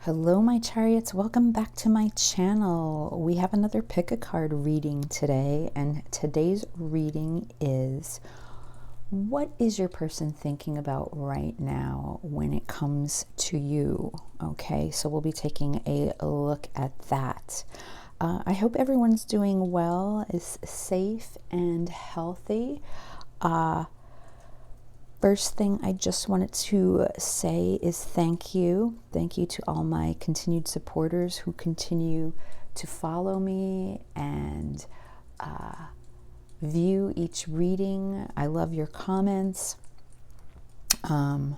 Hello my chariots, welcome back to my channel. We have another pick a card reading today, and today's reading is, what is your person thinking about right now when it comes to you? Okay, so we'll be taking a look at that. I hope everyone's doing well, is safe and healthy. First thing I just wanted to say is thank you. Thank you to all my continued supporters who continue to follow me and view each reading. I love your comments. I'm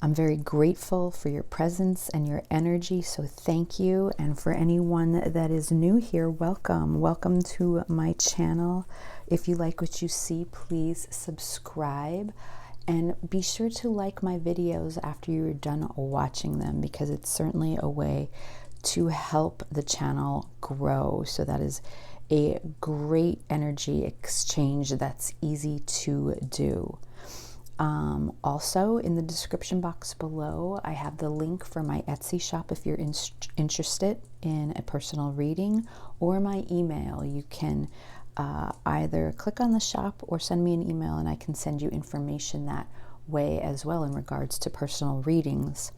very grateful for your presence and your energy, so thank you. And for anyone that is new here, welcome. Welcome to my channel. If you like what you see, please subscribe. And be sure to like my videos after you're done watching them, because it's certainly a way to help the channel grow. So that is a great energy exchange that's easy to do. Also, in the description box below, I have the link for my Etsy shop if you're interested in a personal reading, or my email. You can either click on the shop or send me an email, and I can send you information that way as well in regards to personal readings,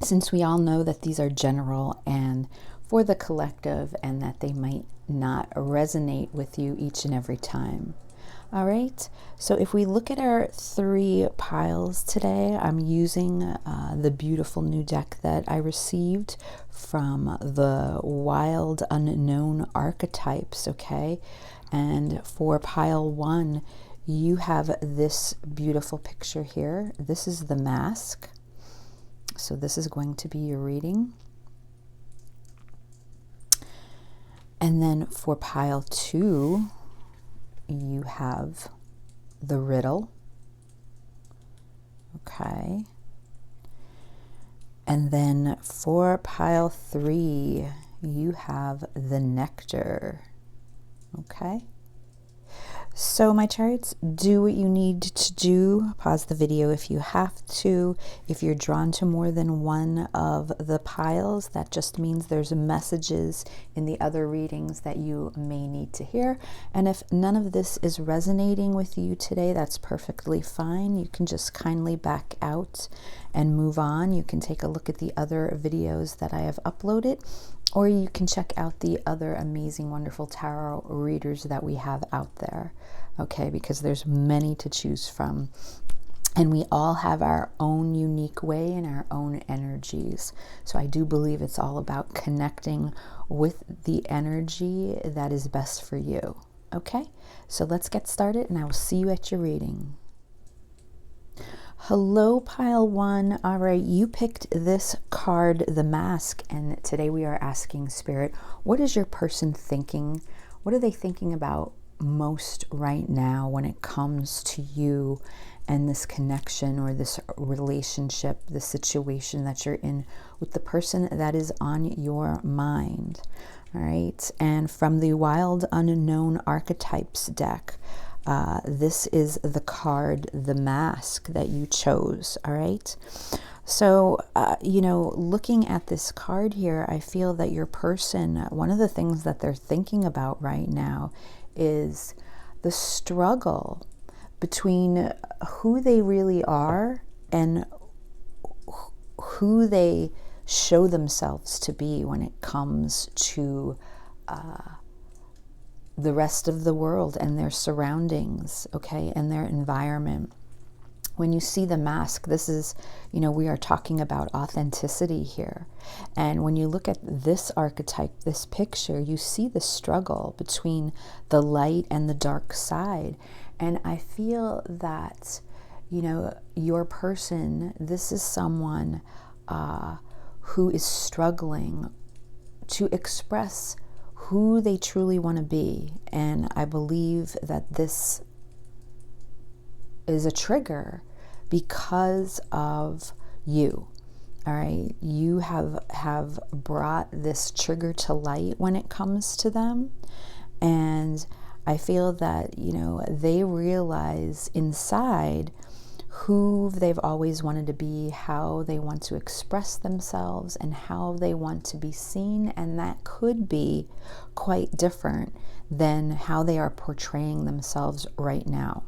since we all know that these are general and for the collective, and that they might not resonate with you each and every time. All right, so if we look at our 3 piles today, I'm using the beautiful new deck that I received from the Wild Unknown Archetypes, okay? And for pile 1, you have this beautiful picture here. This is the mask. So this is going to be your reading. And then for pile 2, you have the riddle, okay? And then for pile 3, you have the nectar, okay? So my chariots, do what you need to do. Pause the video if you have to. If you're drawn to more than one of the piles, that just means there's messages in the other readings that you may need to hear. And if none of this is resonating with you today, that's perfectly fine. You can just kindly back out and move on. You can take a look at the other videos that I have uploaded, or you can check out the other amazing, wonderful tarot readers that we have out there, okay? Because there's many to choose from. And we all have our own unique way and our own energies. So I do believe it's all about connecting with the energy that is best for you, okay? So let's get started, and I will see you at your reading. Hello, pile 1. All right, you picked this card, the mask, and today we are asking Spirit, what is your person thinking? What are they thinking about most right now when it comes to you and this connection or this relationship, the situation that you're in with the person that is on your mind? All right, and from the Wild Unknown Archetypes deck, this is the card, the mask, that you chose. All right. So, you know, looking at this card here, I feel that your person, one of the things that they're thinking about right now is the struggle between who they really are and who they show themselves to be when it comes to the rest of the world and their surroundings, okay, and their environment. When you see the mask, this is, you know, we are talking about authenticity here. And when you look at this archetype, this picture, you see the struggle between the light and the dark side. And I feel that, you know, your person, this is someone who is struggling to express who they truly want to be. And I believe that this is a trigger because of you. All right, you have brought this trigger to light when it comes to them. And I feel that, you know, they realize inside who they've always wanted to be, how they want to express themselves, and how they want to be seen. And that could be quite different than how they are portraying themselves right now.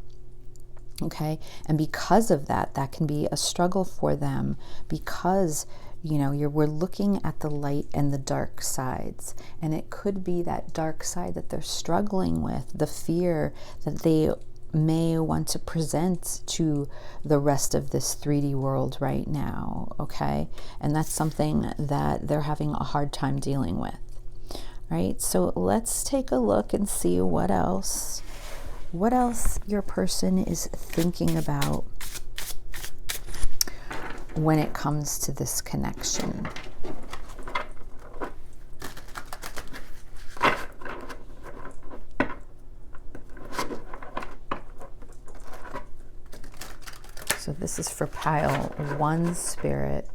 Okay, and because of that, that can be a struggle for them, because we're looking at the light and the dark sides, and it could be that dark side that they're struggling with, the fear that they may want to present to the rest of this 3D world right now. Okay, and that's something that they're having a hard time dealing with. Right, so let's take a look and see what else your person is thinking about when it comes to this connection. So this is for pile 1 spirit.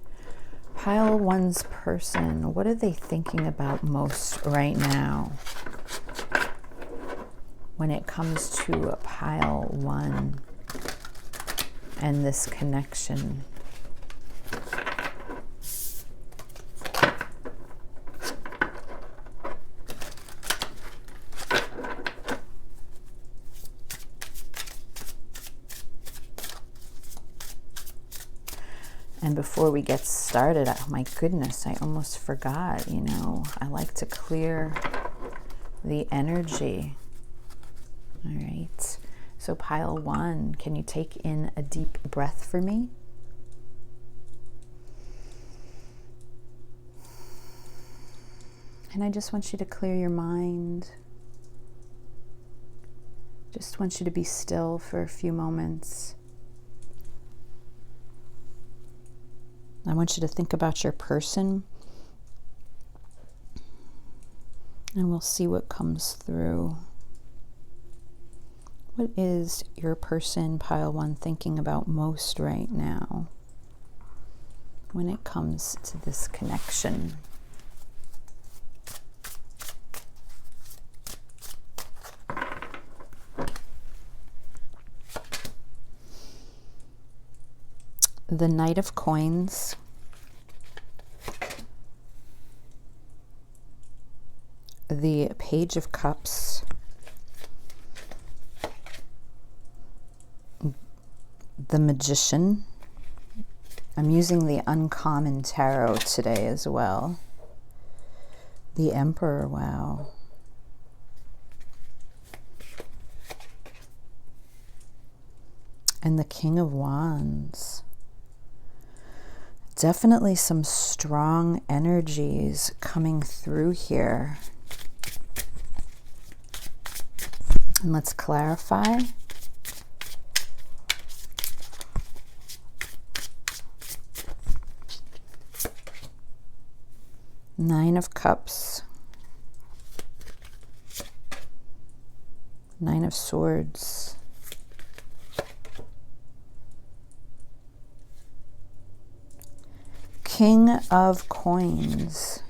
Pile 1's person, what are they thinking about most right now when it comes to pile 1 and this connection? And before we get started, oh my goodness, I almost forgot, I like to clear the energy. All right, so pile 1, can you take in a deep breath for me? And I just want you to clear your mind. Just want you to be still for a few moments. I want you to think about your person, and we'll see what comes through. What is your person, pile 1, thinking about most right now when it comes to this connection? The Knight of Coins, the Page of Cups, the Magician. I'm using the Uncommon Tarot today as well. The Emperor, wow. And the King of Wands. Definitely some strong energies coming through here. And let's clarify. Nine of Cups. Nine of Swords. King of Coins.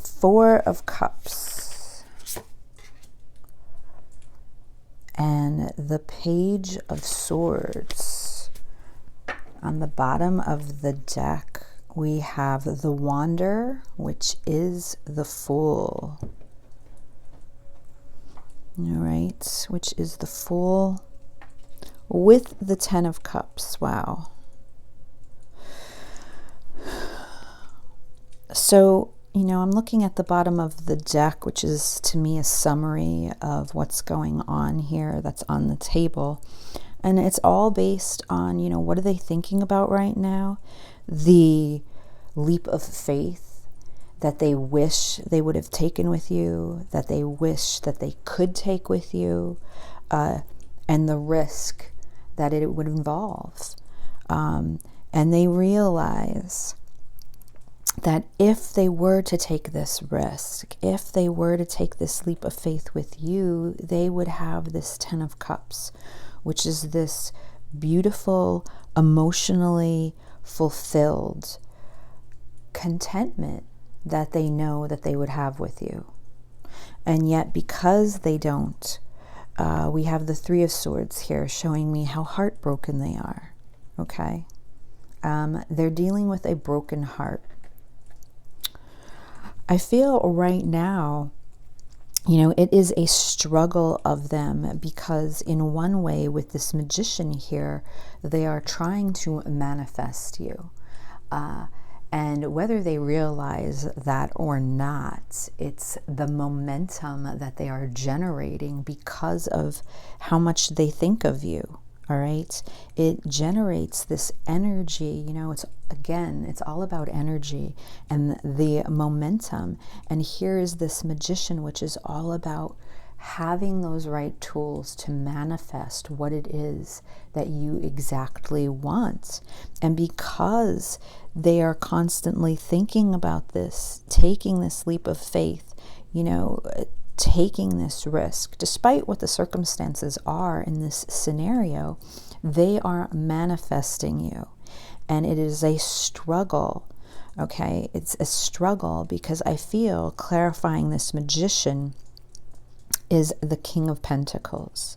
Four of Cups. And the Page of Swords. On the bottom of the deck, we have the Wanderer, which is the Fool. All right, which is the Fool with the Ten of Cups. Wow. So, I'm looking at the bottom of the deck, which is to me a summary of what's going on here that's on the table. And it's all based on, what are they thinking about right now? The leap of faith that they wish they would have taken with you, that they wish that they could take with you, and the risk that it would involve. And they realize that if they were to take this risk, if they were to take this leap of faith with you, they would have this Ten of Cups, which is this beautiful, emotionally fulfilled contentment that they know that they would have with you. And yet, because they don't, we have the Three of Swords here showing me how heartbroken they are. Okay. They're dealing with a broken heart. I feel right now, it is a struggle of them, because in one way with this Magician here, they are trying to manifest you. And whether they realize that or not, it's the momentum that they are generating because of how much they think of you. All right. It generates this energy, it's all about energy and the momentum. And here is this Magician, which is all about having those right tools to manifest what it is that you exactly want. And because they are constantly thinking about this, taking this leap of faith, taking this risk, despite what the circumstances are in this scenario, they are manifesting you. And it is a struggle, okay? It's a struggle because I feel clarifying this Magician is the King of Pentacles.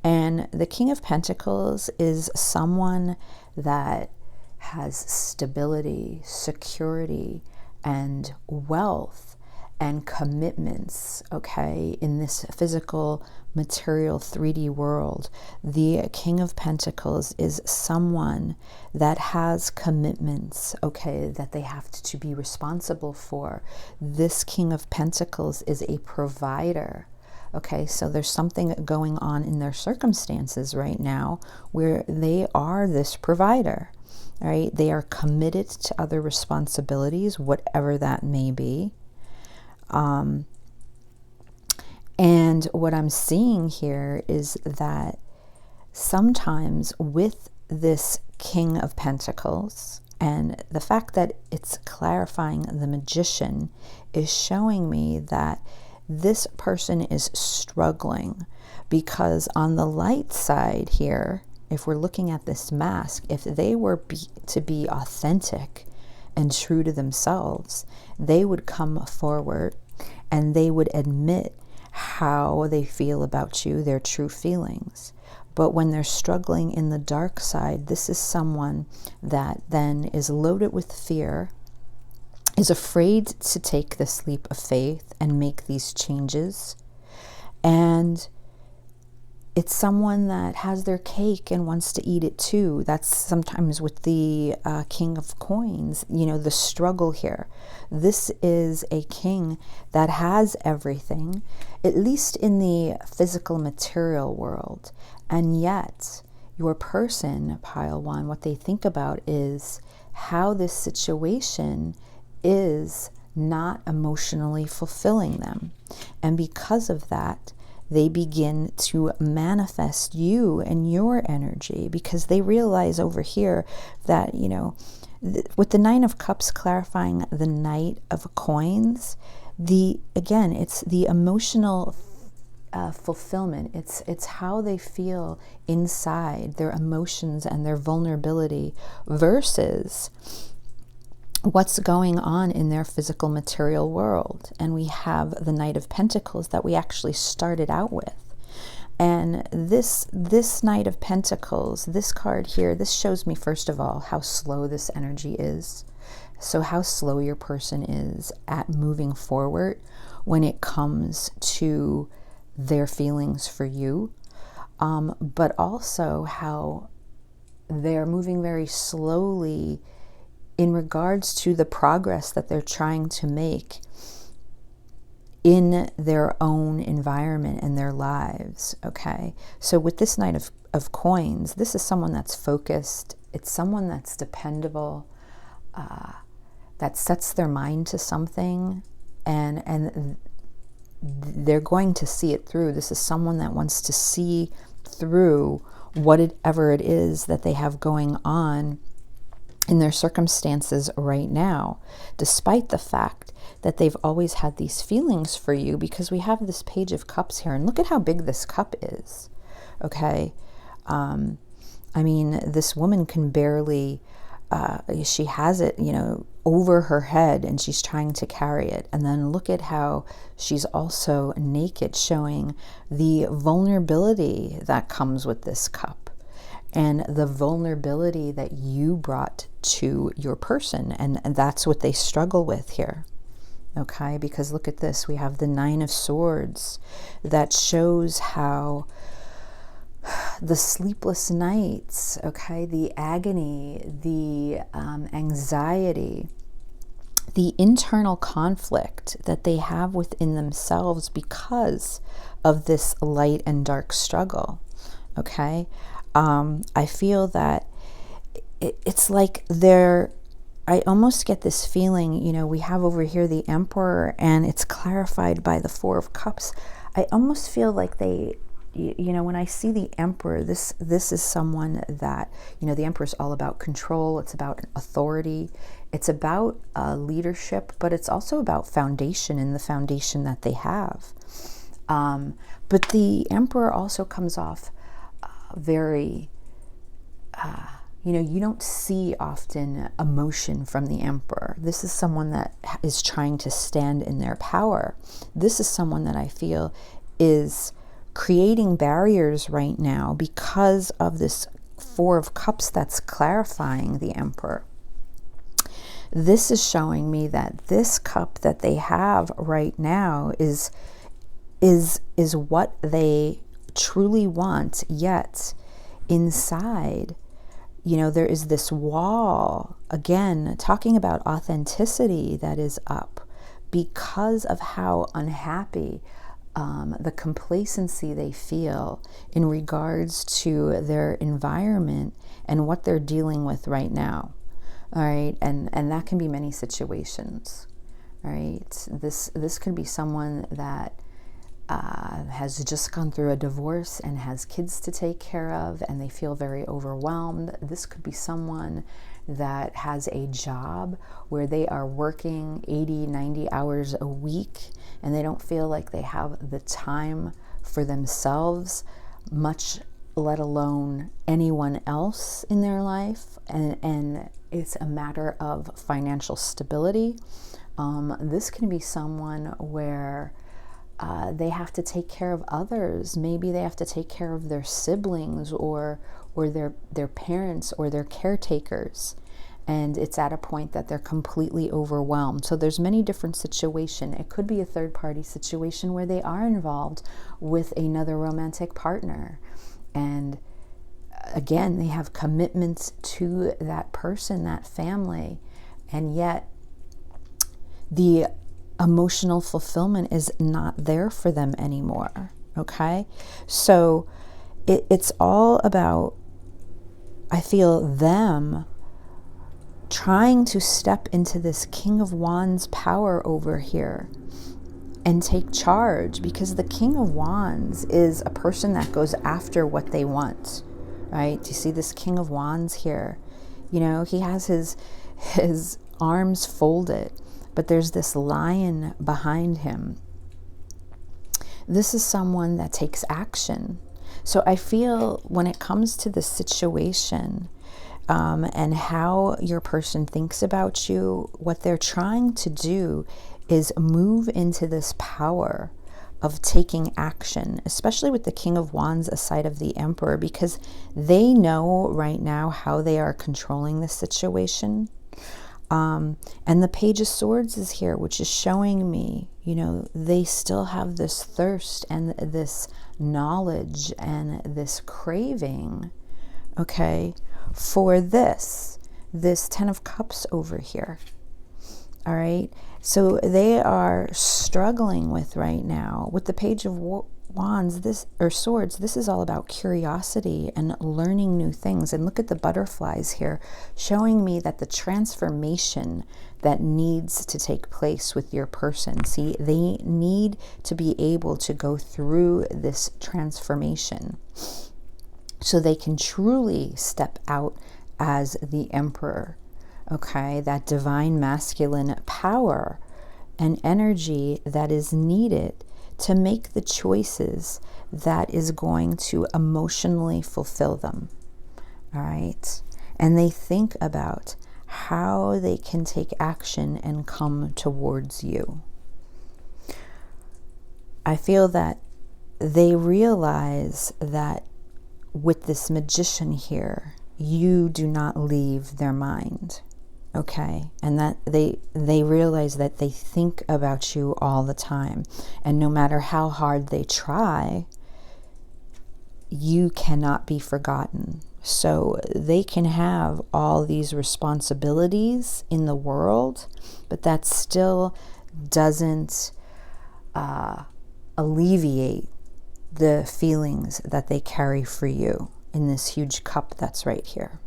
And the King of Pentacles is someone that has stability, security, and wealth and commitments, okay, in this physical, material, 3D world. The King of Pentacles is someone that has commitments, okay, that they have to be responsible for. This King of Pentacles is a provider. Okay, so there's something going on in their circumstances right now where they are this provider, right? They are committed to other responsibilities, whatever that may be. And what I'm seeing here is that sometimes with this King of Pentacles, and the fact that it's clarifying the Magician is showing me that this person is struggling, because on the light side here, if we're looking at this mask, if they were to be authentic and true to themselves, they would come forward and they would admit how they feel about you, their true feelings. But when they're struggling in the dark side, this is someone that then is loaded with fear, is afraid to take this leap of faith and make these changes. And it's someone that has their cake and wants to eat it too. That's sometimes with the King of Coins, the struggle here. This is a king that has everything, at least in the physical material world. And yet, your person, pile one, what they think about is how this situation is not emotionally fulfilling them. And because of that, they begin to manifest you and your energy, because they realize over here that, with the Nine of Cups clarifying the Knight of Coins, it's the emotional fulfillment. It's how they feel inside, their emotions and their vulnerability, versus what's going on in their physical material world. And we have the Knight of Pentacles that we actually started out with. And this Knight of Pentacles, this card here, this shows me, first of all, how slow this energy is. So how slow your person is at moving forward when it comes to their feelings for you. But also how they're moving very slowly in regards to the progress that they're trying to make in their own environment and their lives, okay? So with this Knight of Coins, this is someone that's focused. It's someone that's dependable, that sets their mind to something, and they're going to see it through. This is someone that wants to see through whatever it is that they have going on in their circumstances right now, despite the fact that they've always had these feelings for you, because we have this Page of Cups here, and look at how big this cup is, okay? I mean, this woman can barely, she has it, over her head and she's trying to carry it. And then look at how she's also naked, showing the vulnerability that comes with this cup and the vulnerability that you brought to your person. And that's what they struggle with here. Okay, because look at this. We have the Nine of Swords that shows how the sleepless nights, okay, the agony, the anxiety, the internal conflict that they have within themselves because of this light and dark struggle, okay? I feel that it's like I almost get this feeling, you know, we have over here the Emperor and it's clarified by the Four of Cups. I almost feel like they, you know, when I see the Emperor, this is someone that, you know, the Emperor is all about control. It's about authority. It's about leadership, but it's also about foundation and the foundation that they have. But the Emperor also comes off very, you know, you don't see often emotion from the Emperor. This is someone that is trying to stand in their power. This is someone that I feel is creating barriers right now because of this Four of Cups that's clarifying the Emperor. This is showing me that this cup that they have right now is what they truly want, yet inside, you know, there is this wall, again, talking about authenticity that is up because of how unhappy, the complacency they feel in regards to their environment and what they're dealing with right now. All right, and that can be many situations. All right, this could be someone that has just gone through a divorce and has kids to take care of and they feel very overwhelmed. This could be someone that has a job where they are working 80, 90 hours a week and they don't feel like they have the time for themselves, much let alone anyone else in their life. And it's a matter of financial stability. This can be someone where they have to take care of others. Maybe they have to take care of their siblings or their parents or their caretakers. And it's at a point that they're completely overwhelmed. So there's many different situations. It could be a third-party situation where they are involved with another romantic partner. And again, they have commitments to that person, that family. And yet the emotional fulfillment is not there for them anymore. Okay? So it's all about, I feel, them trying to step into this King of Wands power over here and take charge, because the King of Wands is a person that goes after what they want, right? Do you see this King of Wands here? You know, he has his arms folded, but there's this lion behind him. This is someone that takes action. So I feel when it comes to the situation and how your person thinks about you, what they're trying to do is move into this power of taking action, especially with the King of Wands aside of the Emperor, because they know right now how they are controlling the situation. And the Page of Swords is here, which is showing me, you know, they still have this thirst and this knowledge and this craving, okay, for this Ten of Cups over here. All right. So they are struggling with right now with the Page of Wands, Swords. This is all about curiosity and learning new things. And look at the butterflies here, showing me that the transformation that needs to take place with your person. See, they need to be able to go through this transformation so they can truly step out as the Emperor. Okay, that divine masculine power and energy that is needed to make the choices that is going to emotionally fulfill them. All right, and they think about how they can take action and come towards you. I feel that they realize that with this Magician here, you do not leave their mind, okay? And that they realize that they think about you all the time. And no matter how hard they try, you cannot be forgotten. So they can have all these responsibilities in the world, but that still doesn't alleviate the feelings that they carry for you in this huge cup that's right here.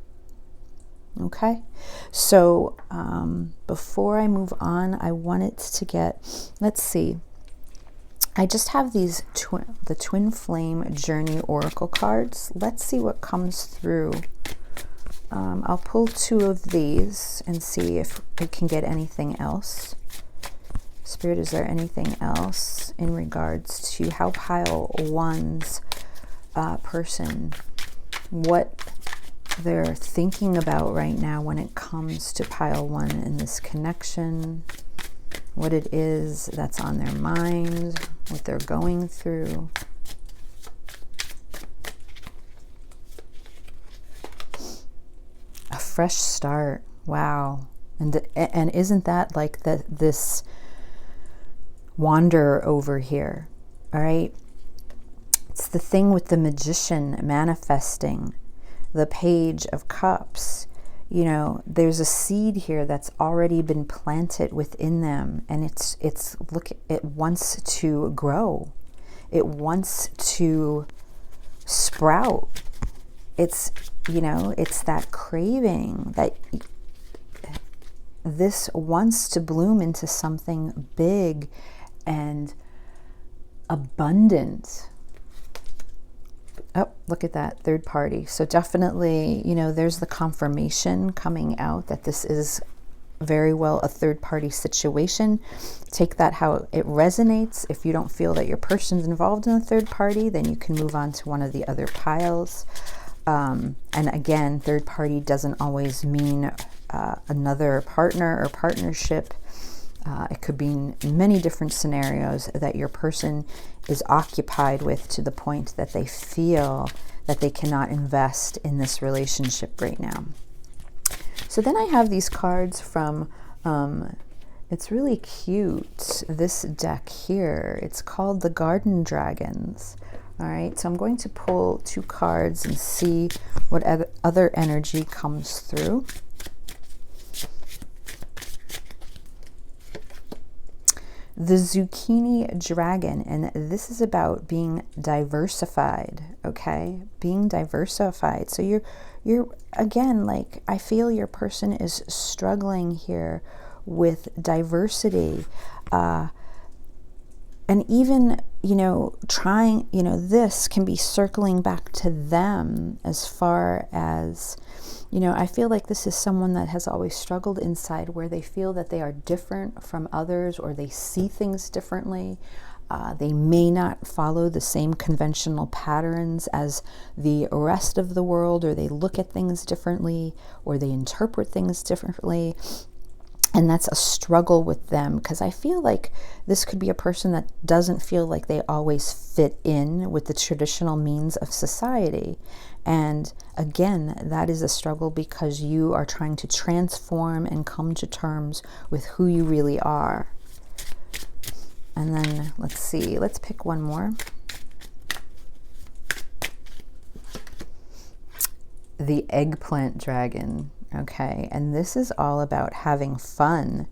Okay, so before I move on, I wanted to get, let's see, I just have these the Twin Flame Journey Oracle cards. Let's see what comes through. I'll pull 2 of these and see if we can get anything else. Spirit, is there anything else in regards to how pile 1's person, what they're thinking about right now when it comes to pile 1 in this connection, what it is that's on their mind, what they're going through. A fresh start. Wow. And isn't that like this wander over here? All right. It's the thing with the Magician manifesting, the Page of Cups. You know, there's a seed here that's already been planted within them, and it wants to grow. It wants to sprout. It's, you know, it's that craving that this wants to bloom into something big and abundant. Oh, look at that, third party. So definitely, you know, there's the confirmation coming out that this is very well a third party situation. Take that how it resonates. If you don't feel that your person's involved in a third party, then you can move on to one of the other piles. And again, third party doesn't always mean another partner or partnership. It could be in many different scenarios that your person is occupied with to the point that they feel that they cannot invest in this relationship right now. So then I have these cards from, it's really cute, this deck here. It's called the Garden Dragons. All right, so I'm going to pull 2 cards and see what other energy comes through. The Zucchini Dragon, and this is about being diversified, okay? Being diversified. So you're again, like, I feel your person is struggling here with diversity. And even, you know, trying, you know, this can be circling back to them as far as, you know, I feel like this is someone that has always struggled inside where they feel that they are different from others, or they see things differently. They may not follow the same conventional patterns as the rest of the world, or they look at things differently, or they interpret things differently. And that's a struggle with them, because I feel like this could be a person that doesn't feel like they always fit in with the traditional means of society. And again, that is a struggle because you are trying to transform and come to terms with who you really are. And then let's see, let's pick one more. The Eggplant Dragon. Okay, and this is all about having fun.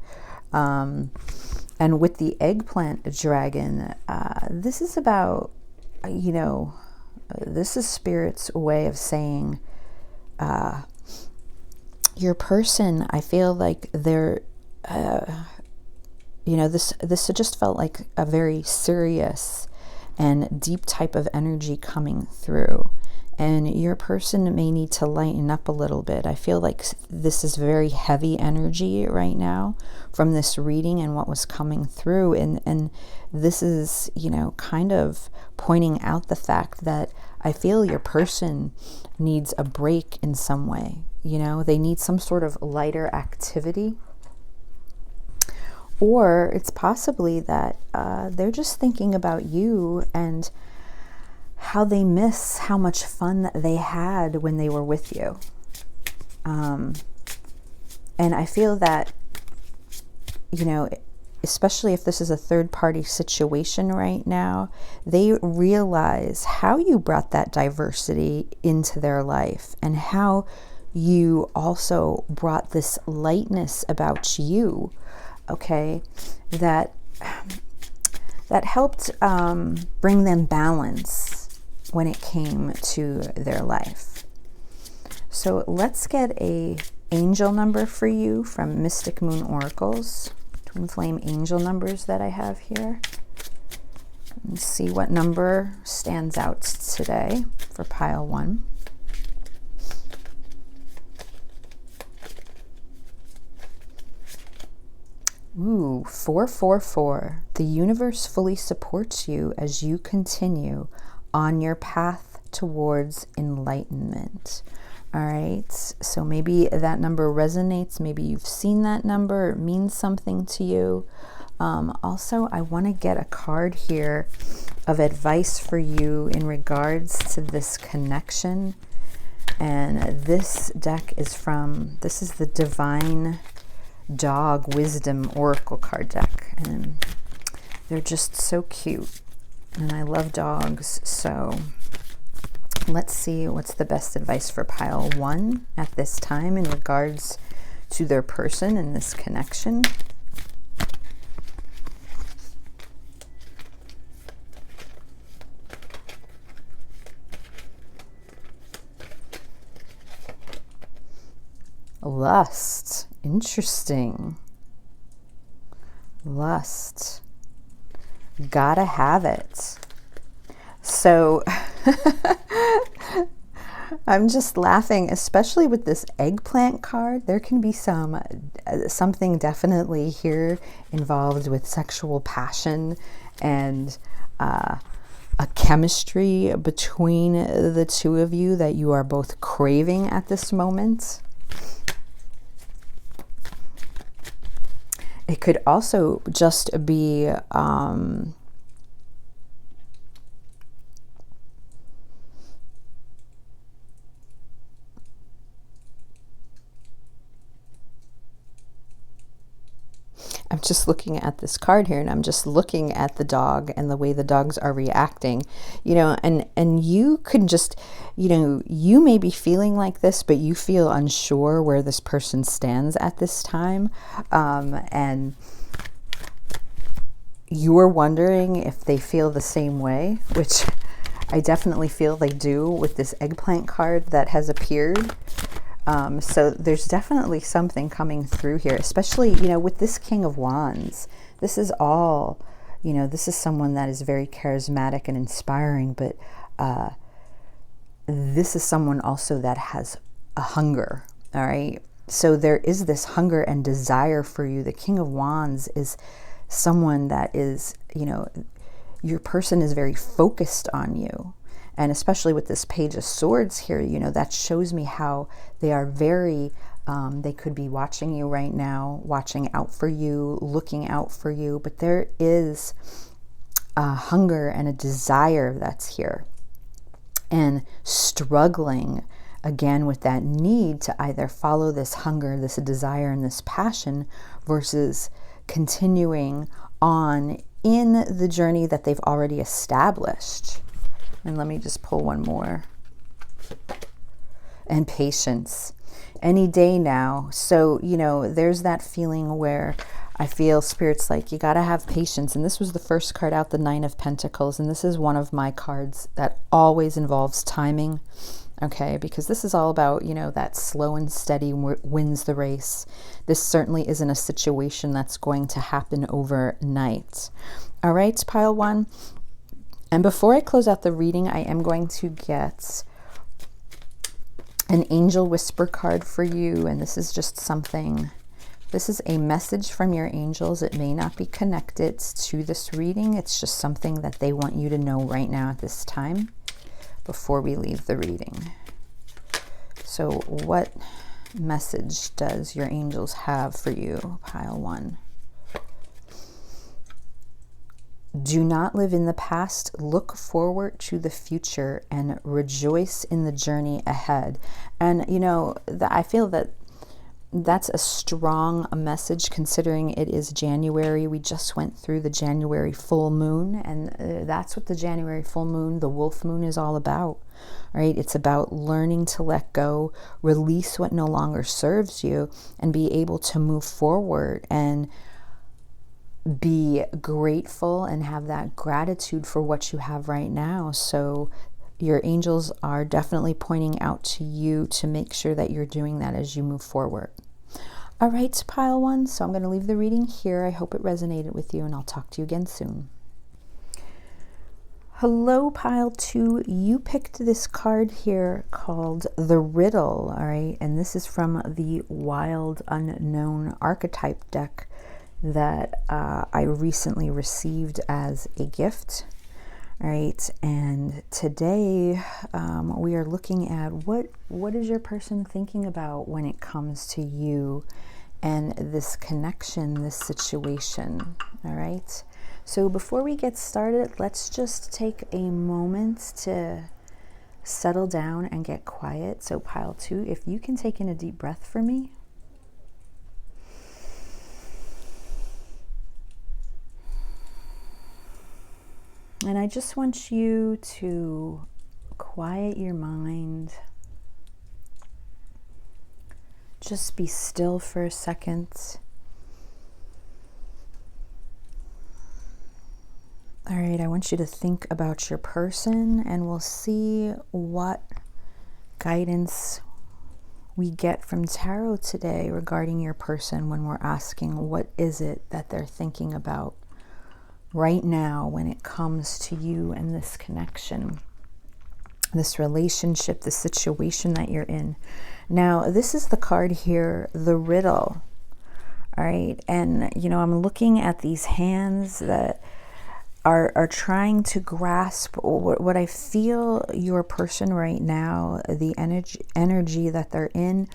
And with the Eggplant Dragon, this is about, you know, this is Spirit's way of saying, your person, I feel like they're, you know, this just felt like a very serious and deep type of energy coming through. and your person may need to lighten up a little bit. I feel like this is very heavy energy right now from this reading and what was coming through, and this is, you know, kind of pointing out the fact that I feel your person needs a break in some way. You know, they need some sort of lighter activity. Or it's possibly that they're just thinking about you and how they miss how much fun they had when they were with you. And I feel that, you know, especially if this is a third-party situation right now, they realize how you brought that diversity into their life and how you also brought this lightness about you, okay, that helped bring them balance when it came to their life. So let's get a angel number for you from Mystic Moon Oracles. Twin Flame angel numbers that I have here. Let's see what number stands out today for pile 1. Ooh, 444. The universe fully supports you as you continue on your path towards enlightenment. All right, so maybe that number resonates. Maybe you've seen that number. It means something to you. Also, I want to get a card here of advice for you in regards to this connection. And this deck is this is the Divine Dog Wisdom Oracle card deck. And they're just so cute. And I love dogs, so let's see what's the best advice for pile 1 at this time in regards to their person and this connection. Lust. Interesting. Lust. Gotta have it. So I'm just laughing, especially with this eggplant card. There can be something definitely here involved with sexual passion and a chemistry between the two of you that you are both craving at this moment. It could also just be I'm just looking at this card here, and I'm just looking at the dog and the way the dogs are reacting, you know, and you could just, you know, you may be feeling like this, but you feel unsure where this person stands at this time. And you're wondering if they feel the same way, which I definitely feel they do with this eggplant card that has appeared. So there's definitely something coming through here, especially, you know, with this King of Wands. This is all, you know, this is someone that is very charismatic and inspiring, but this is someone also that has a hunger, all right? So there is this hunger and desire for you. The King of Wands is someone that is, you know, your person is very focused on you. And especially with this Page of Swords here, you know, that shows me how they are very, they could be watching you right now, watching out for you, looking out for you. But there is a hunger and a desire that's here. And struggling, again, with that need to either follow this hunger, this desire, and this passion versus continuing on in the journey that they've already established. And let me just pull one more. And patience. Any day now. So, you know, there's that feeling where I feel Spirit's like, you got to have patience. And this was the first card out, the Nine of Pentacles. And this is one of my cards that always involves timing. Okay, because this is all about, you know, that slow and steady wins the race. This certainly isn't a situation that's going to happen overnight. All right, pile 1. And before I close out the reading, I am going to get an angel whisper card for you, and this is just something, this is a message from your angels. It may not be connected to this reading. It's just something that they want you to know right now at this time before we leave the reading. So what message does your angels have for you, pile 1? Do not live in the past. Look forward to the future and rejoice in the journey ahead. And, you know, I feel that that's a strong message considering it is January. We just went through the January full moon, and that's what the January full moon, the wolf moon, is all about, right? It's about learning to let go, release what no longer serves you, and be able to move forward and be grateful and have that gratitude for what you have right now. So your angels are definitely pointing out to you to make sure that you're doing that as you move forward. All right, pile 1. So I'm going to leave the reading here. I hope it resonated with you, and I'll talk to you again soon. Hello, pile 2. You picked this card here called the Riddle, all right? And this is from the Wild Unknown Archetype deck that I recently received as a gift. All right, and today we are looking at what is your person thinking about when it comes to you and this connection, this situation. All right, so before we get started, let's just take a moment to settle down and get quiet. So pile 2, if you can take in a deep breath for me. And I just want you to quiet your mind. Just be still for a second. All right, I want you to think about your person, and we'll see what guidance we get from tarot today regarding your person when we're asking what is it that they're thinking about right now when it comes to you and this connection, this relationship, the situation that you're in. Now, this is the card here, the Riddle. All right, and you know, I'm looking at these hands that are trying to grasp what I feel your person right now, the energy that they're in,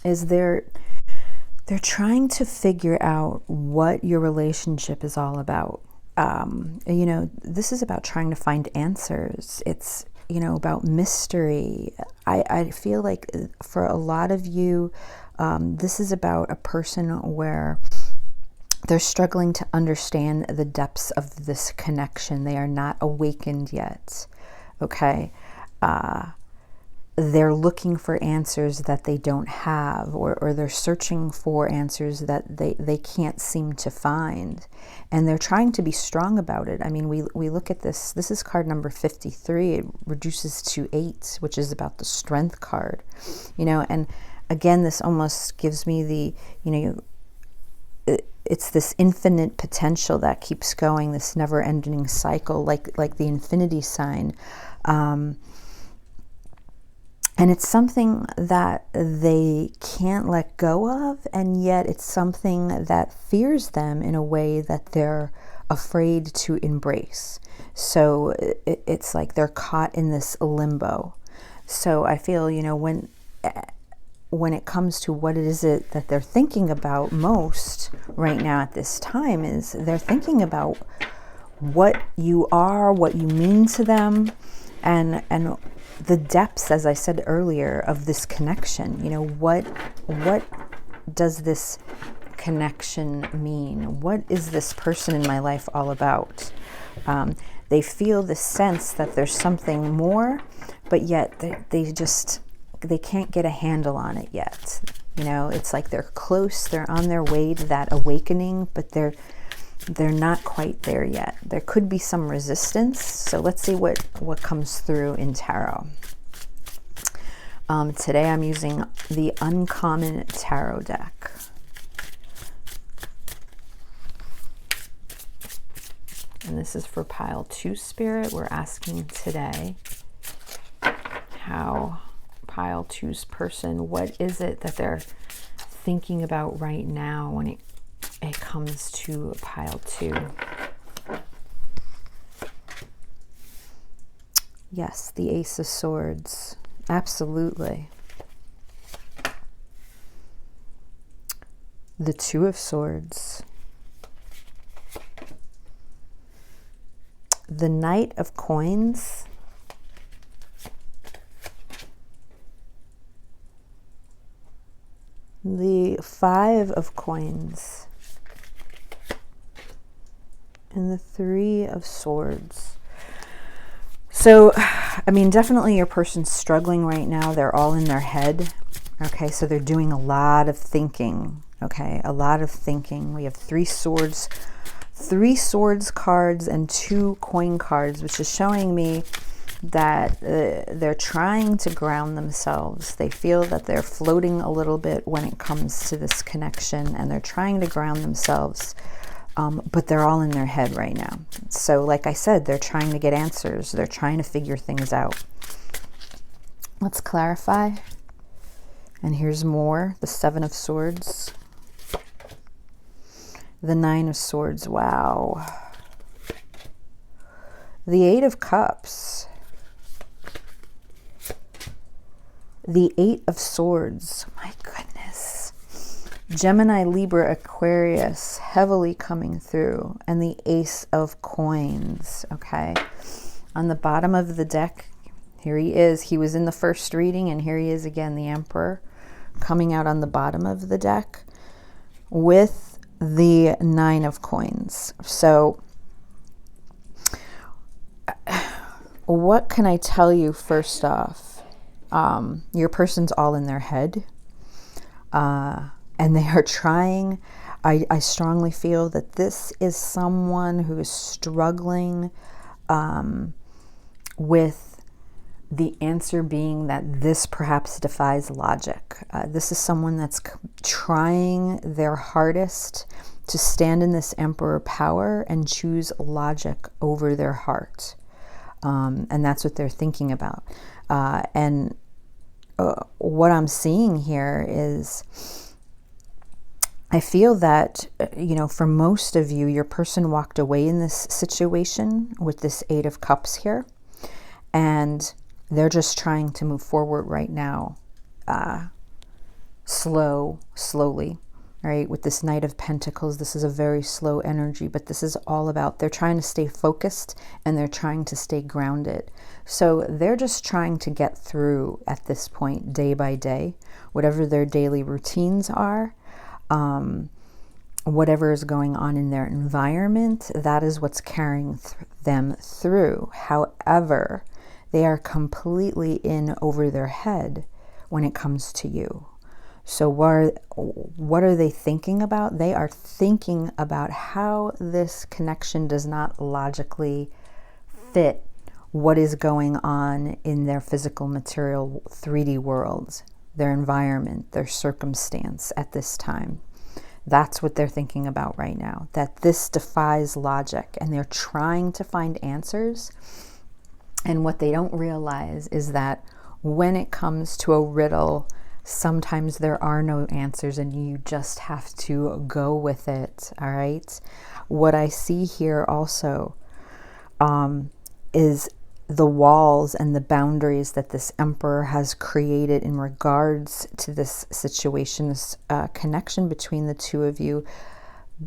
is they're trying to figure out what your relationship is all about. You know, this is about trying to find answers. It's, you know, about mystery. I feel like for a lot of you, this is about a person where they're struggling to understand the depths of this connection. They are not awakened yet, okay? They're looking for answers that they don't have, or they're searching for answers that they can't seem to find. And they're trying to be strong about it. I mean, we look at this. This is card number 53. It reduces to 8, which is about the Strength card. You know, and again, this almost gives me the, you know, it's this infinite potential that keeps going, this never-ending cycle, like the infinity sign. And it's something that they can't let go of, and yet it's something that fears them in a way that they're afraid to embrace. So it's like they're caught in this limbo. So I feel, you know, when it comes to what is it that they're thinking about most right now at this time, is they're thinking about what you are, what you mean to them, and the depths, as I said earlier, of this connection. You know, what does this connection mean? What is this person in my life all about? They feel the sense that there's something more, but yet they can't get a handle on it yet. You know, it's like they're close, they're on their way to that awakening, but they're not quite there yet. There could be some resistance. So let's see what comes through in tarot. Today I'm using the Uncommon Tarot deck. And this is for pile 2 spirit. We're asking today how pile two's person. What is it that they're thinking about right now when it comes to pile two? Yes, the Ace of Swords. Absolutely. The Two of Swords. The Knight of Coins. The Five of Coins. And the Three of Swords. So, I mean, definitely your person's struggling right now. They're all in their head. Okay, so they're doing a lot of thinking. Okay, a lot of thinking. We have three swords cards and 2 coin cards, which is showing me that they're trying to ground themselves. They feel that they're floating a little bit when it comes to this connection, and they're trying to ground themselves, but they're all in their head right now. So like I said, they're trying to get answers. They're trying to figure things out. Let's clarify. And here's more. The Seven of Swords. The Nine of Swords. Wow. The Eight of Cups. The Eight of Swords. My goodness. Gemini, Libra, Aquarius heavily coming through. And the Ace of Coins. Okay. On the bottom of the deck, here he is. He was in the first reading, and here he is again, the Emperor, coming out on the bottom of the deck with the Nine of Coins. So what can I tell you first off? Your person's all in their head, and they are trying. I strongly feel that this is someone who is struggling with the answer being that this perhaps defies logic. This is someone that's trying their hardest to stand in this Emperor power and choose logic over their heart. And that's what they're thinking about. And what I'm seeing here is, I feel that, you know, for most of you, your person walked away in this situation with this Eight of Cups here. And they're just trying to move forward right now, slowly, right? With this Knight of Pentacles, this is a very slow energy, but this is all about, they're trying to stay focused and they're trying to stay grounded. So they're just trying to get through at this point, day by day, whatever their daily routines are, whatever is going on in their environment, that is what's carrying them through. However, they are completely in over their head when it comes to you. So what are they thinking about? They are thinking about how this connection does not logically fit what is going on in their physical material 3D world, their environment, their circumstance at this time. That's what they're thinking about right now, that this defies logic, and they're trying to find answers. And what they don't realize is that when it comes to a riddle, sometimes there are no answers and you just have to go with it, all right? What I see here also is the walls and the boundaries that this Emperor has created in regards to this situation, this connection between the two of you,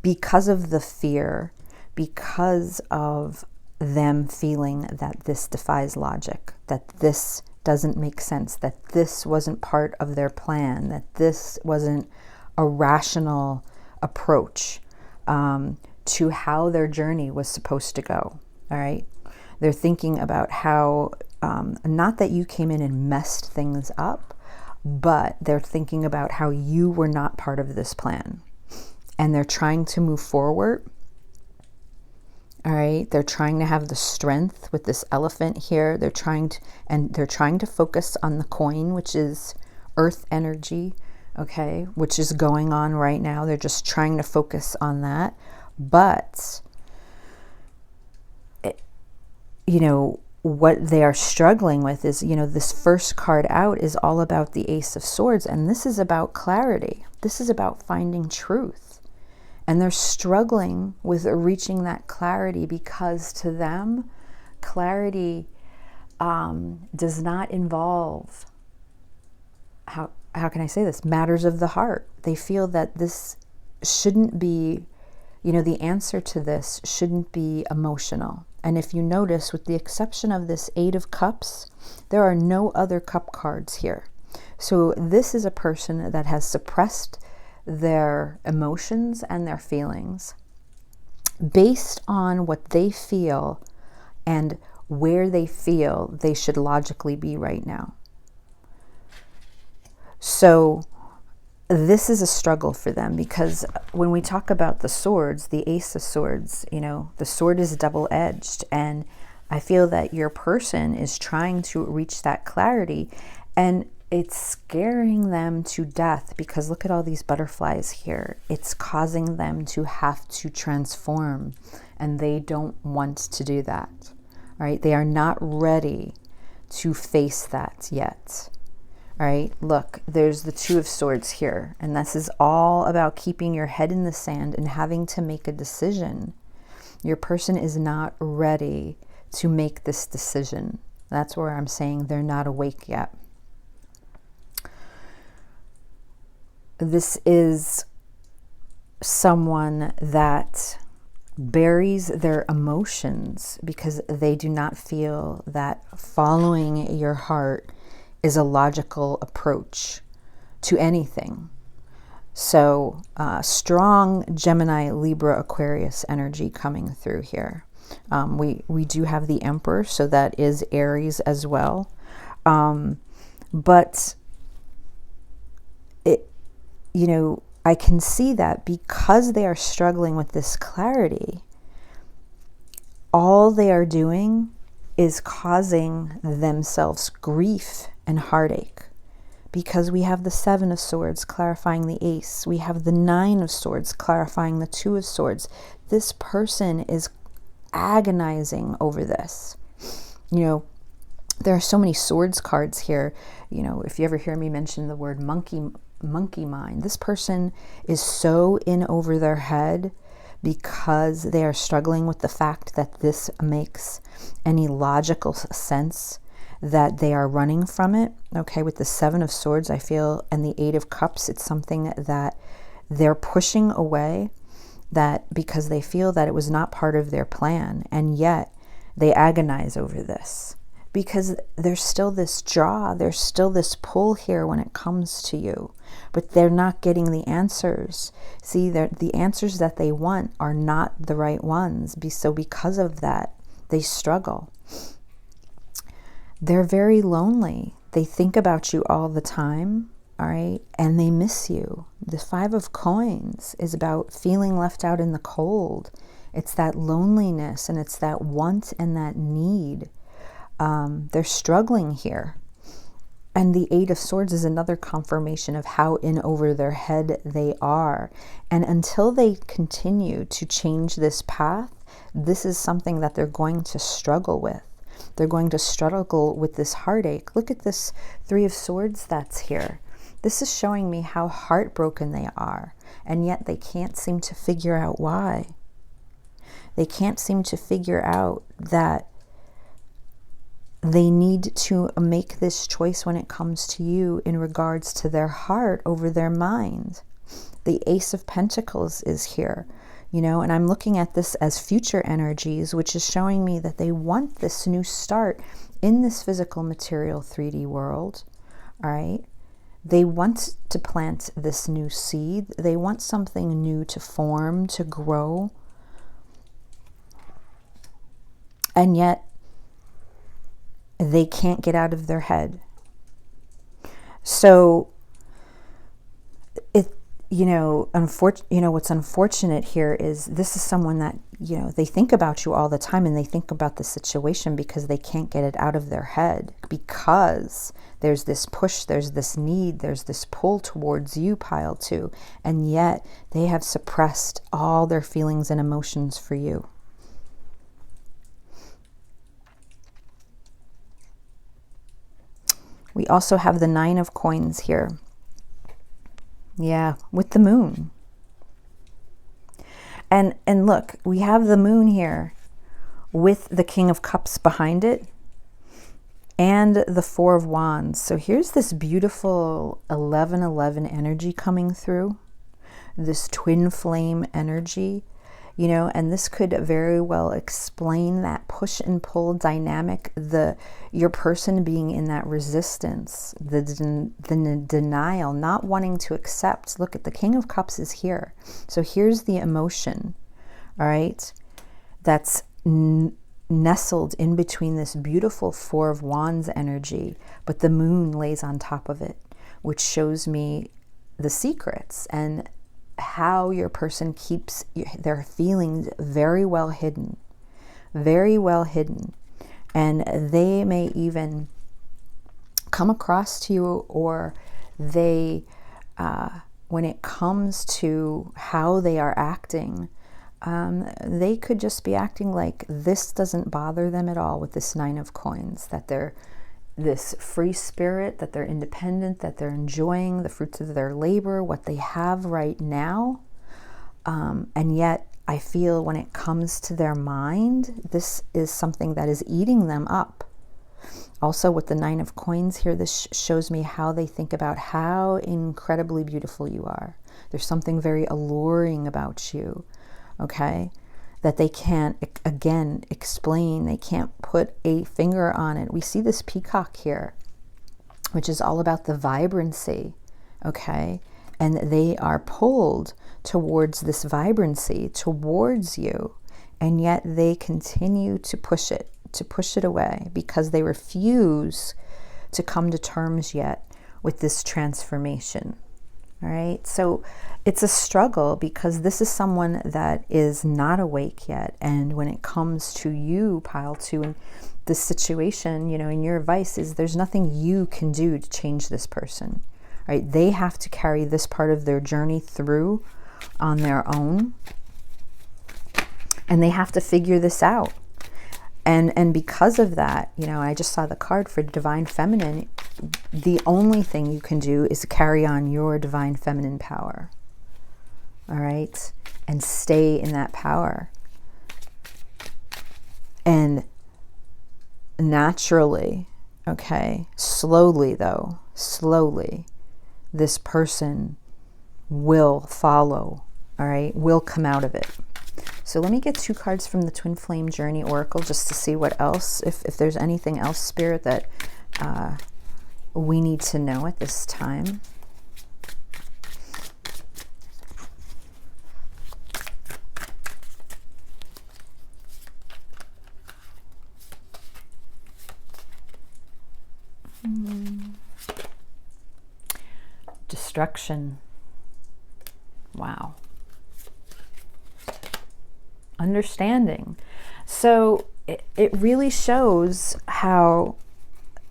because of the fear, because of them feeling that this defies logic, that this doesn't make sense, that this wasn't part of their plan, that this wasn't a rational approach to how their journey was supposed to go, all right? They're thinking about how, not that you came in and messed things up, but they're thinking about how you were not part of this plan. And they're trying to move forward. All right, they're trying to have the strength with this elephant here. They're trying to focus on the coin, which is earth energy, okay, which is going on right now. They're just trying to focus on that. But, you know, what they are struggling with is, you know, this first card out is all about the Ace of Swords, and this is about clarity. This is about finding truth. And they're struggling with reaching that clarity because to them, clarity does not involve, how can I say this, matters of the heart. They feel that this shouldn't be, you know, the answer to this shouldn't be emotional. And if you notice, with the exception of this Eight of Cups, there are no other cup cards here. So this is a person that has suppressed their emotions and their feelings based on what they feel and where they feel they should logically be right now. So this is a struggle for them, because when we talk about the swords, the Ace of Swords, you know, the sword is double-edged, and I feel that your person is trying to reach that clarity, and it's scaring them to death, because look at all these butterflies here. It's causing them to have to transform, and they don't want to do that. All right, they are not ready to face that yet. All right, look, there's the Two of Swords here, and this is all about keeping your head in the sand and having to make a decision. Your person is not ready to make this decision. That's where I'm saying they're not awake yet. This is someone that buries their emotions because they do not feel that following your heart is a logical approach to anything. So strong Gemini, Libra, Aquarius energy coming through here. We do have the Emperor, so that is Aries as well. But it, you know, I can see that because they are struggling with this clarity, all they are doing is causing themselves grief and heartache, because we have the Seven of Swords clarifying the Ace. We have the Nine of Swords clarifying the Two of Swords. This person is agonizing over this. You know, there are so many swords cards here. You know, if you ever hear me mention the word monkey mind, this person is so in over their head because they are struggling with the fact that this makes any logical sense, that they are running from it. Okay, with the Seven of Swords, I feel, and the Eight of Cups, it's something that they're pushing away, that because they feel that it was not part of their plan, and yet they agonize over this because there's still this draw, there's still this pull here when it comes to you, but they're not getting the answers. See, the answers that they want are not the right ones. So because of that, they struggle. They're very lonely. They think about you all the time, all right? And they miss you. The Five of Coins is about feeling left out in the cold. It's that loneliness, and it's that want and that need. They're struggling here. And the Eight of Swords is another confirmation of how in over their head they are. And until they continue to change this path, this is something that they're going to struggle with. They're going to struggle with this heartache. Look at this Three of Swords that's here. This is showing me how heartbroken they are, and yet they can't seem to figure out why. They can't seem to figure out that they need to make this choice when it comes to you in regards to their heart over their mind. The Ace of Pentacles is here, you know, and I'm looking at this as future energies, which is showing me that they want this new start in this physical material 3D world, all right? They want to plant this new seed. They want something new to form, to grow. And yet, they can't get out of their head. So, what's unfortunate here is this is someone that, you know, they think about you all the time, and they think about the situation because they can't get it out of their head, because there's this push, there's this need, there's this pull towards you, pile two, and yet they have suppressed all their feelings and emotions for you. We also have the 9 of coins here. Yeah, with the moon. And look, we have the moon here with the King of Cups behind it and the 4 of Wands. So here's this beautiful 11-11 energy coming through, this twin flame energy, you know, and this could very well explain that push and pull dynamic, your person being in that resistance, the denial, not wanting to accept. Look at the King of Cups is here. So here's the emotion, all right, that's nestled in between this beautiful 4 of Wands energy, but the moon lays on top of it, which shows me the secrets and how your person keeps their feelings very well hidden, very well hidden. And they may even come across to you, or they, when it comes to how they are acting, they could just be acting like this doesn't bother them at all with this 9 of coins, that they're this free spirit, that they're independent, that they're enjoying the fruits of their labor, what they have right now. And yet I feel when it comes to their mind, this is something that is eating them up. Also with the 9 of coins here, this shows me how they think about how incredibly beautiful you are. There's something very alluring about you, okay? That they can't, again, explain. They can't put a finger on it. We see this peacock here, which is all about the vibrancy, okay? And they are pulled towards this vibrancy, towards you, and yet they continue to push it away, because they refuse to come to terms yet with this transformation. All right, so it's a struggle, because this is someone that is not awake yet. And when it comes to you, pile 2, and the situation, you know, and your advice is there's nothing you can do to change this person, right? They have to carry this part of their journey through on their own, and they have to figure this out. And because of that, you know, I just saw the card for Divine Feminine. The only thing you can do is carry on your Divine Feminine power. All right? And stay in that power. And naturally, okay, slowly though, slowly, this person will follow, all right, will come out of it. So let me get 2 cards from the Twin Flame Journey Oracle, just to see what else, if there's anything else, Spirit, that we need to know at this time. Destruction. Wow. Understanding. So it really shows how,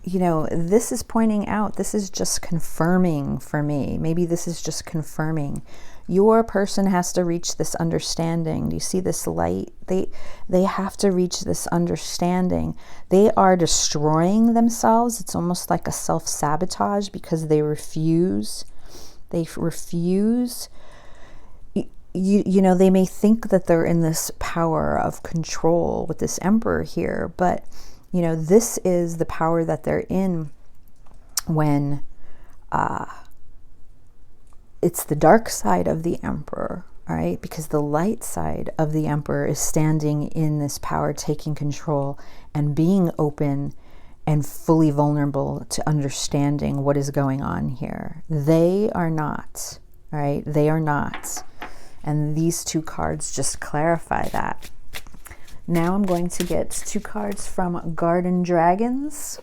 you know, this is pointing out, this is just confirming for me. Maybe this is just confirming your person has to reach this understanding. Do you see this light? They have to reach this understanding. They are destroying themselves. It's almost like a self-sabotage, because they refuse. They refuse. You know, they may think that they're in this power of control with this Emperor here, but, you know, this is the power that they're in when it's the dark side of the Emperor, all right? Because the light side of the Emperor is standing in this power, taking control and being open and fully vulnerable to understanding what is going on here. They are not, all right? They are not. And these 2 cards just clarify that. Now I'm going to get 2 cards from Garden Dragons.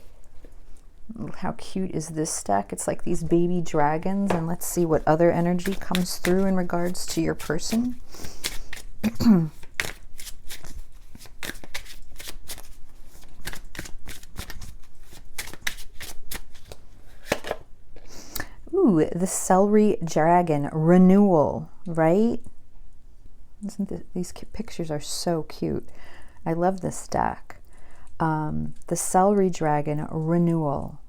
How cute is this stack? It's like these baby dragons. And let's see what other energy comes through in regards to your person. Ooh, the Celery Dragon, renewal, right? These pictures are so cute. I love this stack. The Celery Dragon, renewal.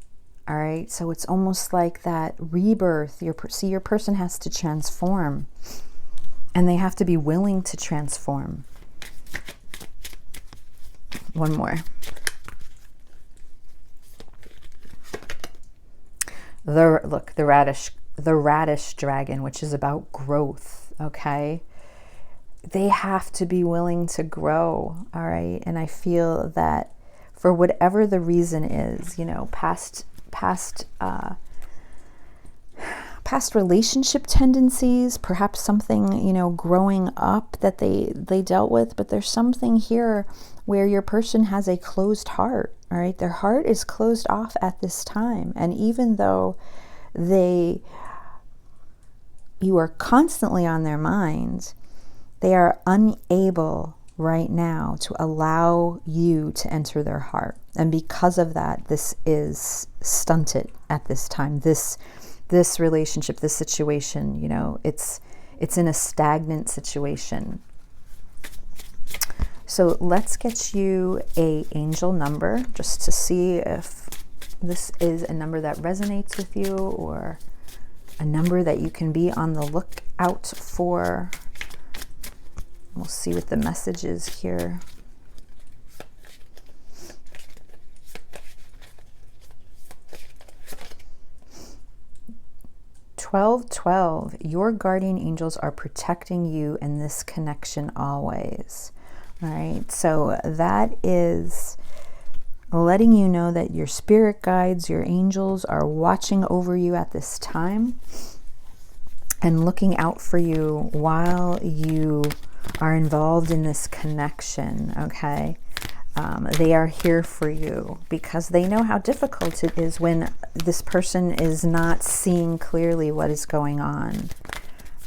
All right, so it's almost like that rebirth. Your person has to transform, and they have to be willing to transform. One more. The radish dragon, which is about growth, okay? They have to be willing to grow, all right? And I feel that for whatever the reason is, you know, past relationship tendencies, perhaps something, you know, growing up that they dealt with, but there's something here where your person has a closed heart, all right? Their heart is closed off at this time. And even though you are constantly on their mind, they are unable right now to allow you to enter their heart. And because of that, this is stunted at this time. This relationship, this situation, you know, it's in a stagnant situation. So let's get you an angel number just to see if this is a number that resonates with you or a number that you can be on the lookout for. We'll see what the message is here. "1212, your guardian angels are protecting you in this connection always." All right, so that is letting you know that your spirit guides, your angels are watching over you at this time and looking out for you while you are involved in this connection, okay? They are here for you because they know how difficult it is when this person is not seeing clearly what is going on,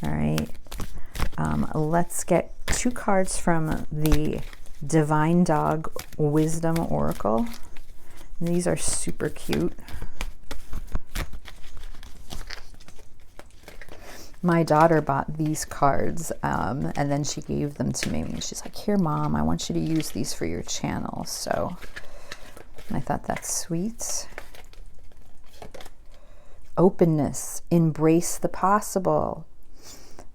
all right? Let's get 2 cards from the Divine Dog Wisdom Oracle. These are super cute. My daughter bought these cards and then she gave them to me. She's like, "Here, Mom, I want you to use these for your channel." So I thought that's sweet. Openness, embrace the possible,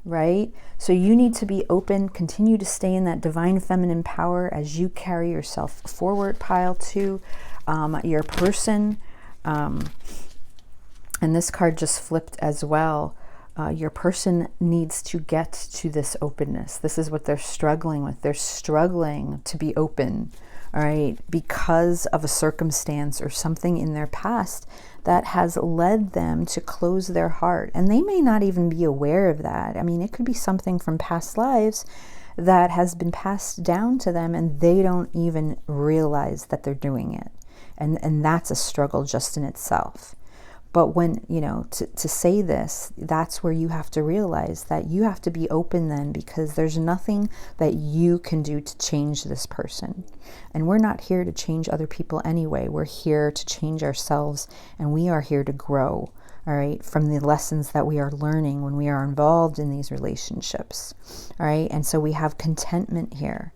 right? So you need to be open, continue to stay in that divine feminine power as you carry yourself forward. Pile 2, your person, and this card just flipped as well. Your person needs to get to this openness. This is what they're struggling with. They're struggling to be open, all right, because of a circumstance or something in their past that has led them to close their heart. And they may not even be aware of that. I mean, it could be something from past lives that has been passed down to them and they don't even realize that they're doing it. And that's a struggle just in itself. But when, you know, to say this, that's where you have to realize that you have to be open then, because there's nothing that you can do to change this person. And we're not here to change other people anyway. We're here to change ourselves, and we are here to grow, all right, from the lessons that we are learning when we are involved in these relationships, all right? And so we have contentment here.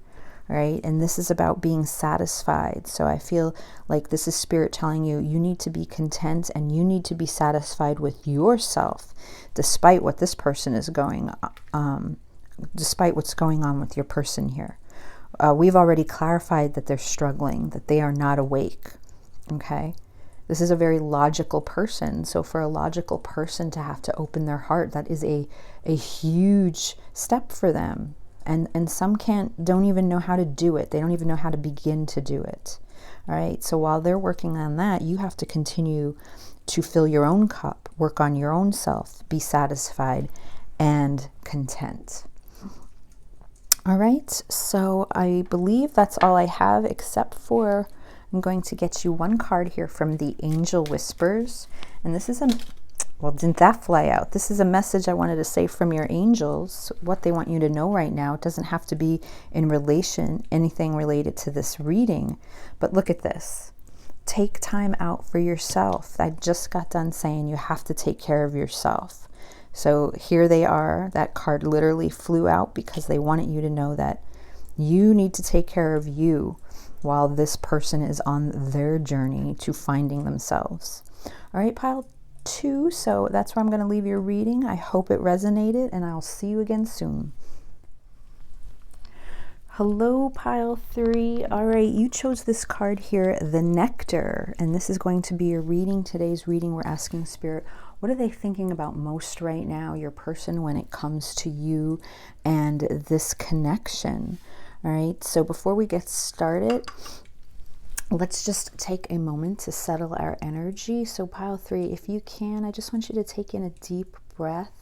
Right? And this is about being satisfied. So I feel like this is Spirit telling you, you need to be content and you need to be satisfied with yourself, despite what this person is despite what's going on with your person here. We've already clarified that they're struggling, that they are not awake. Okay? This is a very logical person. So for a logical person to have to open their heart, that is a huge step for them. And some don't even know how to do it. They don't even know how to begin to do it. All right. So while they're working on that, you have to continue to fill your own cup, work on your own self, be satisfied and content. All right. So I believe that's all I have, except for I'm going to get you 1 card here from the Angel Whispers. And this is well, didn't that fly out? This is a message I wanted to say from your angels, what they want you to know right now. It doesn't have to be in anything related to this reading. But look at this. Take time out for yourself. I just got done saying you have to take care of yourself. So here they are. That card literally flew out because they wanted you to know that you need to take care of you while this person is on their journey to finding themselves. All right, pile 2. So that's where I'm going to leave your reading. I hope it resonated, and I'll see you again soon. Hello, pile 3. All right, you chose this card here, the Nectar, and this is going to be your reading. Today's reading, we're asking Spirit, what are they thinking about most right now, your person, when it comes to you and this connection? All right, so before we get started, let's just take a moment to settle our energy. So pile 3, if you can, I just want you to take in a deep breath.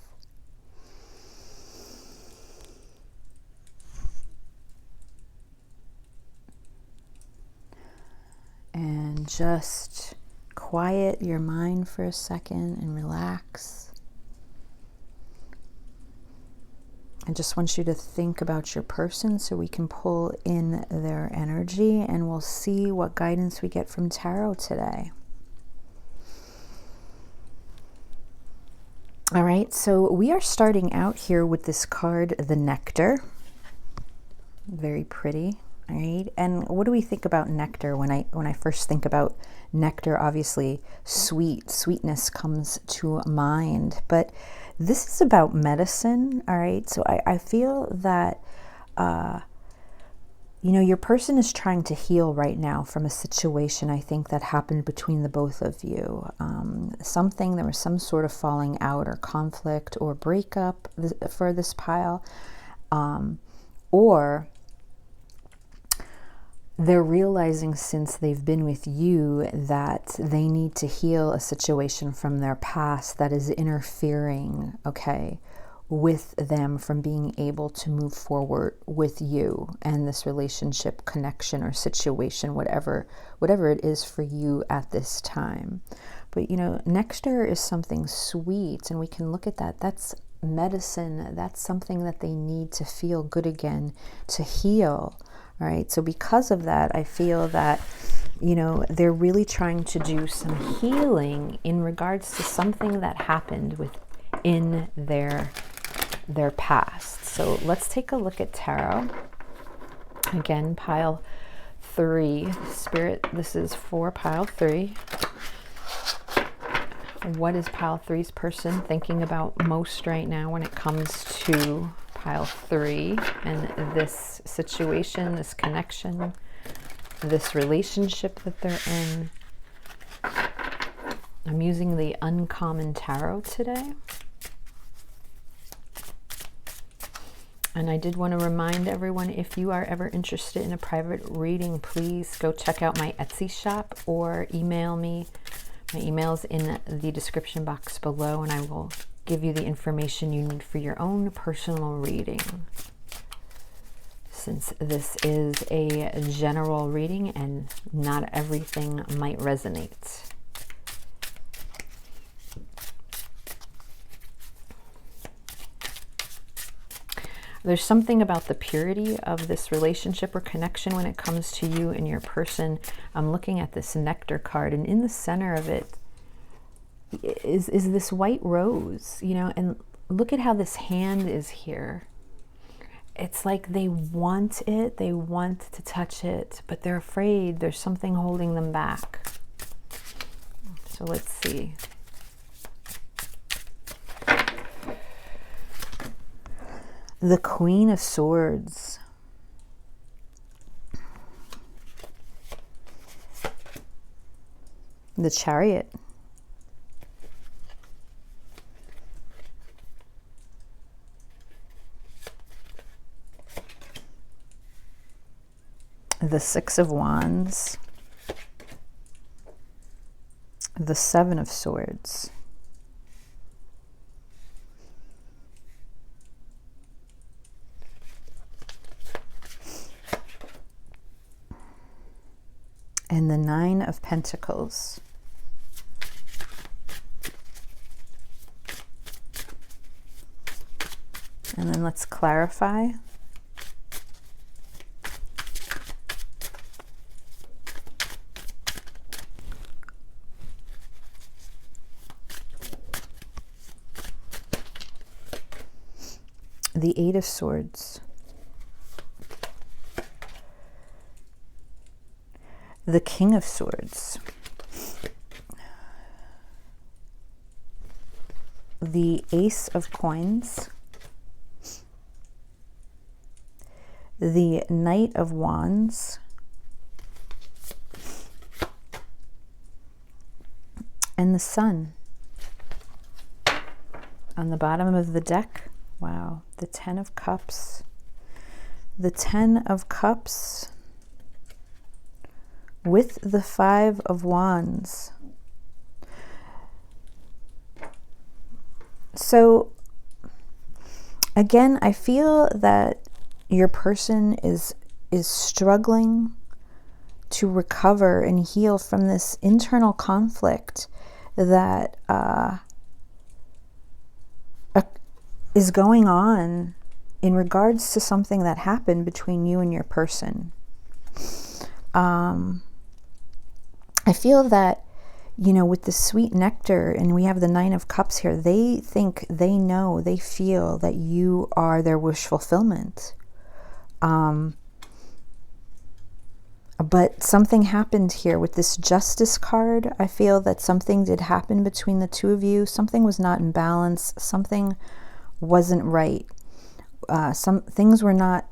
And just quiet your mind for a second and relax. I just want you to think about your person so we can pull in their energy, and we'll see what guidance we get from Tarot today. All right, so we are starting out here with this card, the Nectar. Very pretty. All right, and what do we think about nectar? When I first think about nectar, obviously sweetness comes to mind, but this is about medicine. All right, so I feel that you know, your person is trying to heal right now from a situation, I think, that happened between the both of you. There was some sort of falling out or conflict or breakup for this pile, or they're realizing, since they've been with you, that they need to heal a situation from their past that is interfering, okay, with them from being able to move forward with you and this relationship, connection, or situation, whatever it is for you at this time. But you know, nectar is something sweet, and we can look at that. That's medicine. That's something that they need to feel good again, to heal. All right, so because of that, I feel that, you know, they're really trying to do some healing in regards to something that happened within their past. So let's take a look at Tarot. Again, pile 3. Spirit, this is for pile 3. What is pile 3's person thinking about most right now when it comes to pile 3 and this situation, this connection, this relationship that they're in? I'm using the Uncommon Tarot today. And I did want to remind everyone, if you are ever interested in a private reading, please go check out my Etsy shop or email me. My email is in the description box below, and I will give you the information you need for your own personal reading. Since this is a general reading and not everything might resonate. There's something about the purity of this relationship or connection when it comes to you and your person. I'm looking at this Nectar card, and in the center of it is this white rose, you know, and look at how this hand is here. It's like they want it, they want to touch it, but they're afraid. There's something holding them back. So let's see. The Queen of Swords. The Chariot. The Six of Wands. The Seven of Swords. And the Nine of Pentacles. And then let's clarify. The Eight of Swords. The King of Swords. the Ace of Coins, the Knight of Wands, and the Sun. On the bottom of the deck, wow, the Ten of Cups. The Ten of Cups with the Five of Wands. So again, I feel that your person is struggling to recover and heal from this internal conflict that is going on in regards to something that happened between you and your person. I feel that, you know, with the sweet nectar, and we have the Nine of Cups here, they think, they know, they feel that you are their wish fulfillment. But something happened here with this Justice card. I feel that something did happen between the two of you. Something was not in balance. Something wasn't right. Some things were not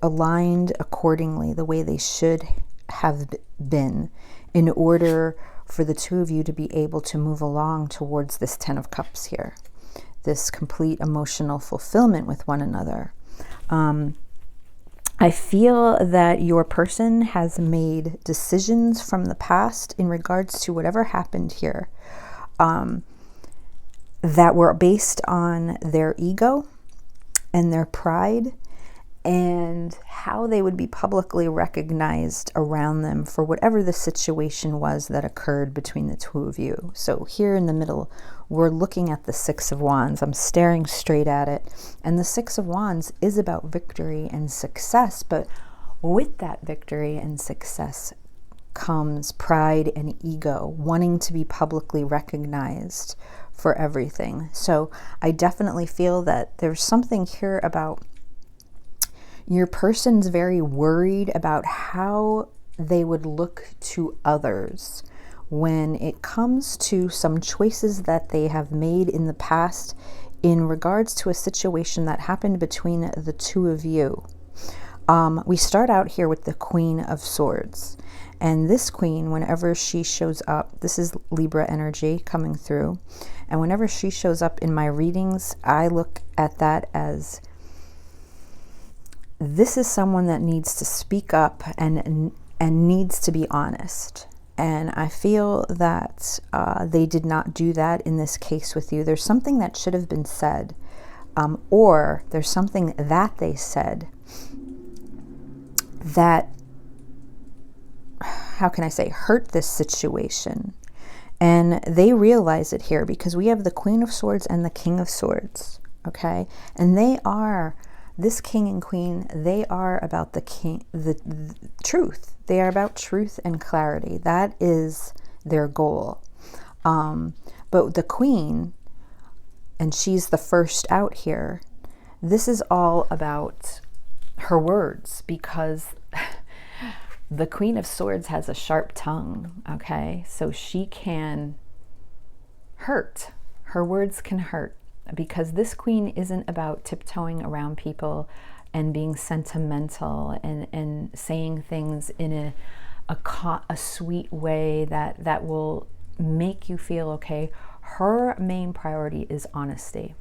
aligned accordingly the way they should have been in order for the two of you to be able to move along towards this Ten of Cups here, this complete emotional fulfillment with one another. I feel that your person has made decisions from the past in regards to whatever happened here that were based on their ego and their pride and how they would be publicly recognized around them for whatever the situation was that occurred between the two of you. So here in the middle, we're looking at the Six of Wands. I'm staring straight at it. And the Six of Wands is about victory and success. But with that victory and success comes pride and ego, wanting to be publicly recognized for everything. So I definitely feel that there's something here about your person's very worried about how they would look to others when it comes to some choices that they have made in the past in regards to a situation that happened between the two of you. We start out here with the Queen of Swords. And this queen, whenever she shows up, this is Libra energy coming through. And whenever she shows up in my readings, I look at that as this is someone that needs to speak up and needs to be honest. And I feel that they did not do that in this case with you. There's something that should have been said, or there's something that they said that, how can I say, hurt this situation. And they realize it here because we have the Queen of Swords and the King of Swords, okay? And they are, this king and queen, they are about the truth. They are about truth and clarity. That is their goal. But the queen, and she's the first out here, this is all about her words, because the Queen of Swords has a sharp tongue, okay? So she can hurt. Her words can hurt, because this queen isn't about tiptoeing around people and being sentimental and saying things in a sweet way that will make you feel okay. Her main priority is honesty.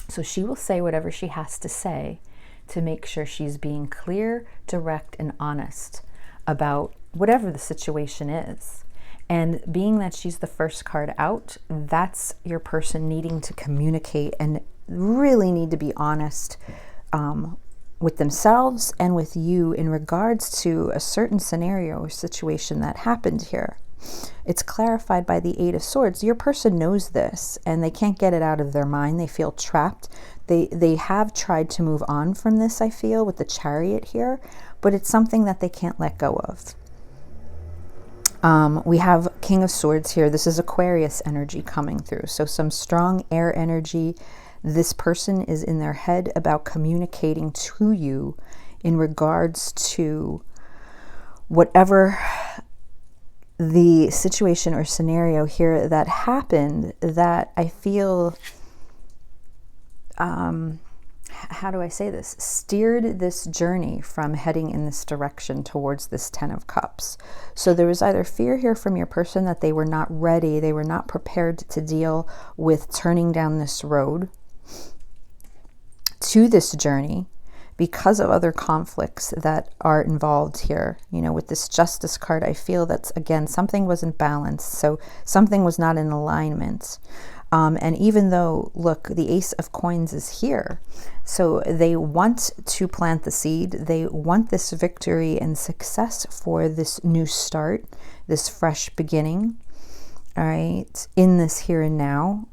So she will say whatever she has to say to make sure she's being clear, direct, and honest about whatever the situation is. And being that she's the first card out, that's your person needing to communicate and really need to be honest with themselves and with you in regards to a certain scenario or situation that happened here. It's clarified by the Eight of Swords. Your person knows this and they can't get it out of their mind. They feel trapped. They have tried to move on from this, I feel, with the Chariot here, but it's something that they can't let go of. We have King of Swords here. This is Aquarius energy coming through. So some strong air energy. This person is in their head about communicating to you in regards to whatever the situation or scenario here that happened, that I feel how do I say this, steered this journey from heading in this direction towards this 10 of Cups. So there was either fear here from your person that they were not ready, they were not prepared to deal with turning down this road to this journey because of other conflicts that are involved here. You know, with this Justice card, I feel that's, again, something wasn't balanced, so something was not in alignment. And even though, look, the Ace of Coins is here, so they want to plant the seed, they want this victory and success for this new start, this fresh beginning, all right, in this here and now,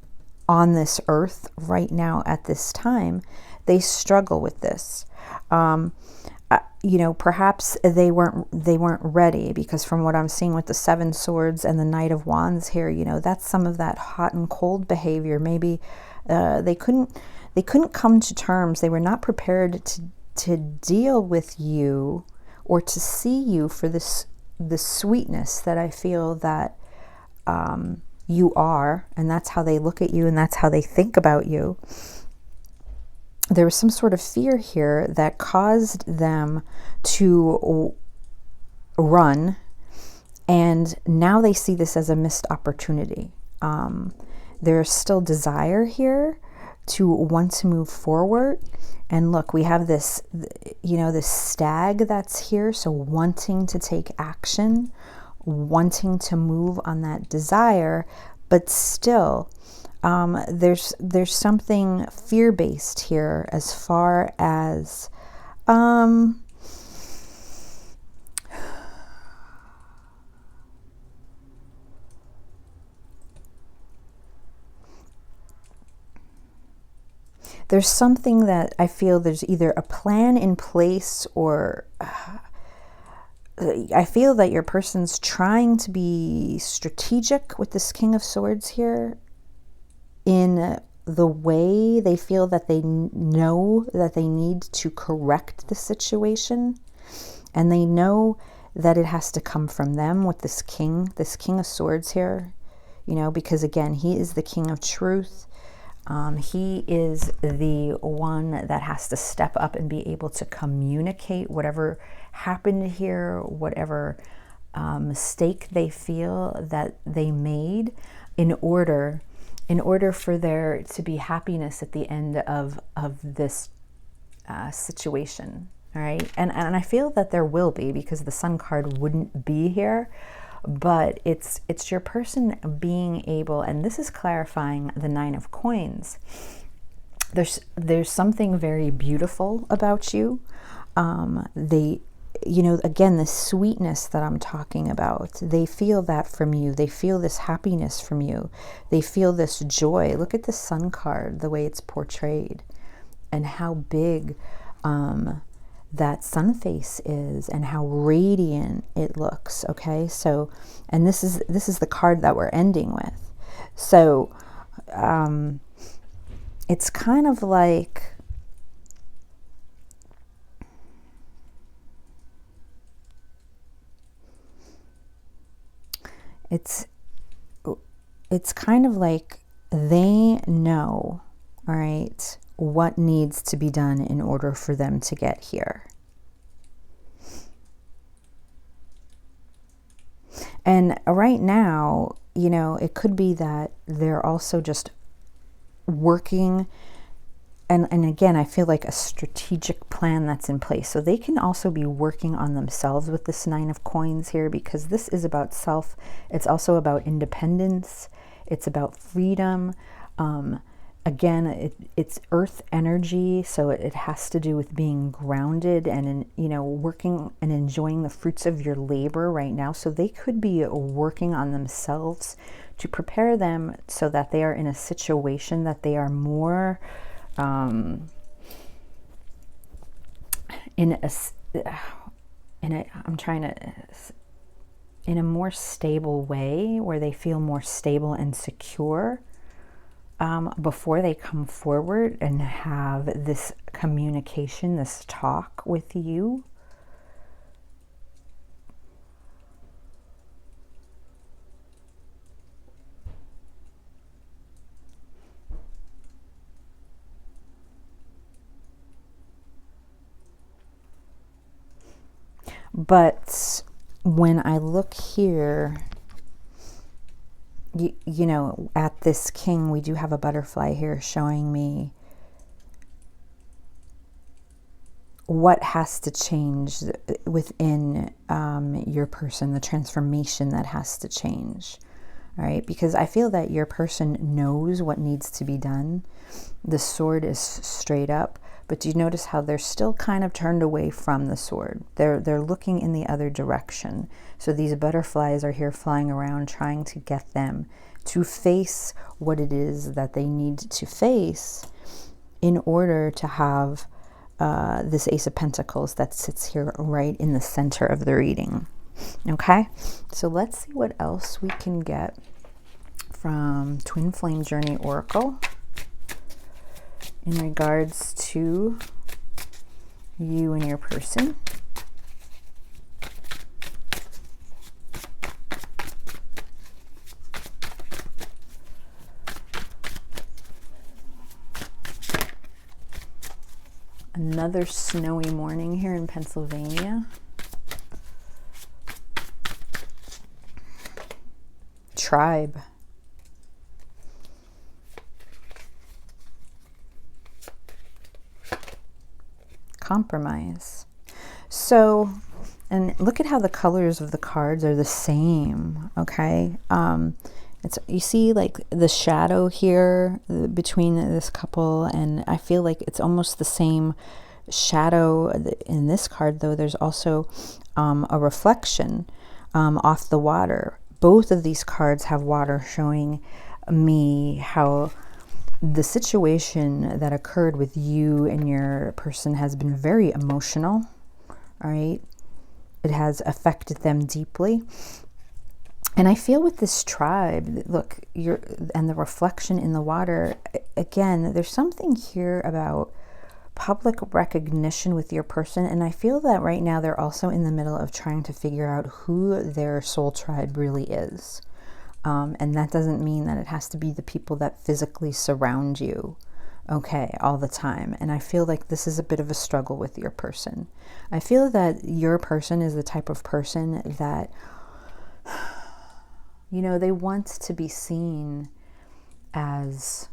on this earth, right now at this time. They struggle with this. You know, perhaps they weren't ready, because from what I'm seeing with the 7 Swords and the Knight of Wands here, you know, that's some of that hot and cold behavior. Maybe they couldn't come to terms. They were not prepared to deal with you or to see you for the sweetness that I feel that you are, and that's how they look at you, and that's how they think about you. There was some sort of fear here that caused them to run, and now they see this as a missed opportunity. There's still desire here to want to move forward. And look, we have this, you know, this stag that's here, so wanting to take action, wanting to move on that desire, but still there's something fear-based here as far as there's something that I feel there's either a plan in place, or I feel that your person's trying to be strategic with this King of Swords here in the way they feel that they know that they need to correct the situation. And they know that it has to come from them with this King of Swords here, you know, because again, he is the King of Truth. He is the one that has to step up and be able to communicate whatever happened here, whatever mistake they feel that they made, in order for there to be happiness at the end of this situation. All right, and I feel that there will be, because the Sun card wouldn't be here. But it's your person being able, and this is clarifying the 9 of Coins. There's something very beautiful about you. You know, again, the sweetness that I'm talking about, they feel that from you. They feel this happiness from you. They feel this joy. Look at the Sun card, the way it's portrayed, and how big that sun face is, and how radiant it looks. Okay, so, and this is the card that we're ending with. So it's kind of like, it's kind of like they know, all right, what needs to be done in order for them to get here. And right now, you know, it could be that they're also just working, and again, I feel like a strategic plan that's in place. So they can also be working on themselves with this 9 of Coins here, because this is about self. It's also about independence. It's about freedom. Again, it's earth energy, so it has to do with being grounded and, you know, working and enjoying the fruits of your labor right now. So they could be working on themselves to prepare them so that they are in a situation that they are more in a more stable way, where they feel more stable and secure before they come forward and have this communication, this talk with you. But when I look here, you know, at this king, we do have a butterfly here showing me what has to change within your person, the transformation that has to change. All right, because I feel that your person knows what needs to be done. The sword is straight up, but do you notice how they're still kind of turned away from the sword? They're looking in the other direction. So these butterflies are here flying around trying to get them to face what it is that they need to face in order to have this Ace of Pentacles that sits here right in the center of the reading. Okay, so let's see what else we can get from Twin Flame Journey Oracle in regards to you and your person. Another snowy morning here in Pennsylvania. Tribe. Compromise. So, and look at how the colors of the cards are the same, okay? You see like the shadow here between this couple, and I feel like it's almost the same shadow in this card, though there's also a reflection off the water. Both of these cards have water, showing me how the situation that occurred with you and your person has been very emotional, all right? It has affected them deeply. And I feel with this tribe, look, and the reflection in the water, again, there's something here about public recognition with your person. And I feel that right now they're also in the middle of trying to figure out who their soul tribe really is. And that doesn't mean that it has to be the people that physically surround you, okay, all the time. And I feel like this is a bit of a struggle with your person. I feel that your person is the type of person that, you know, they want to be seen as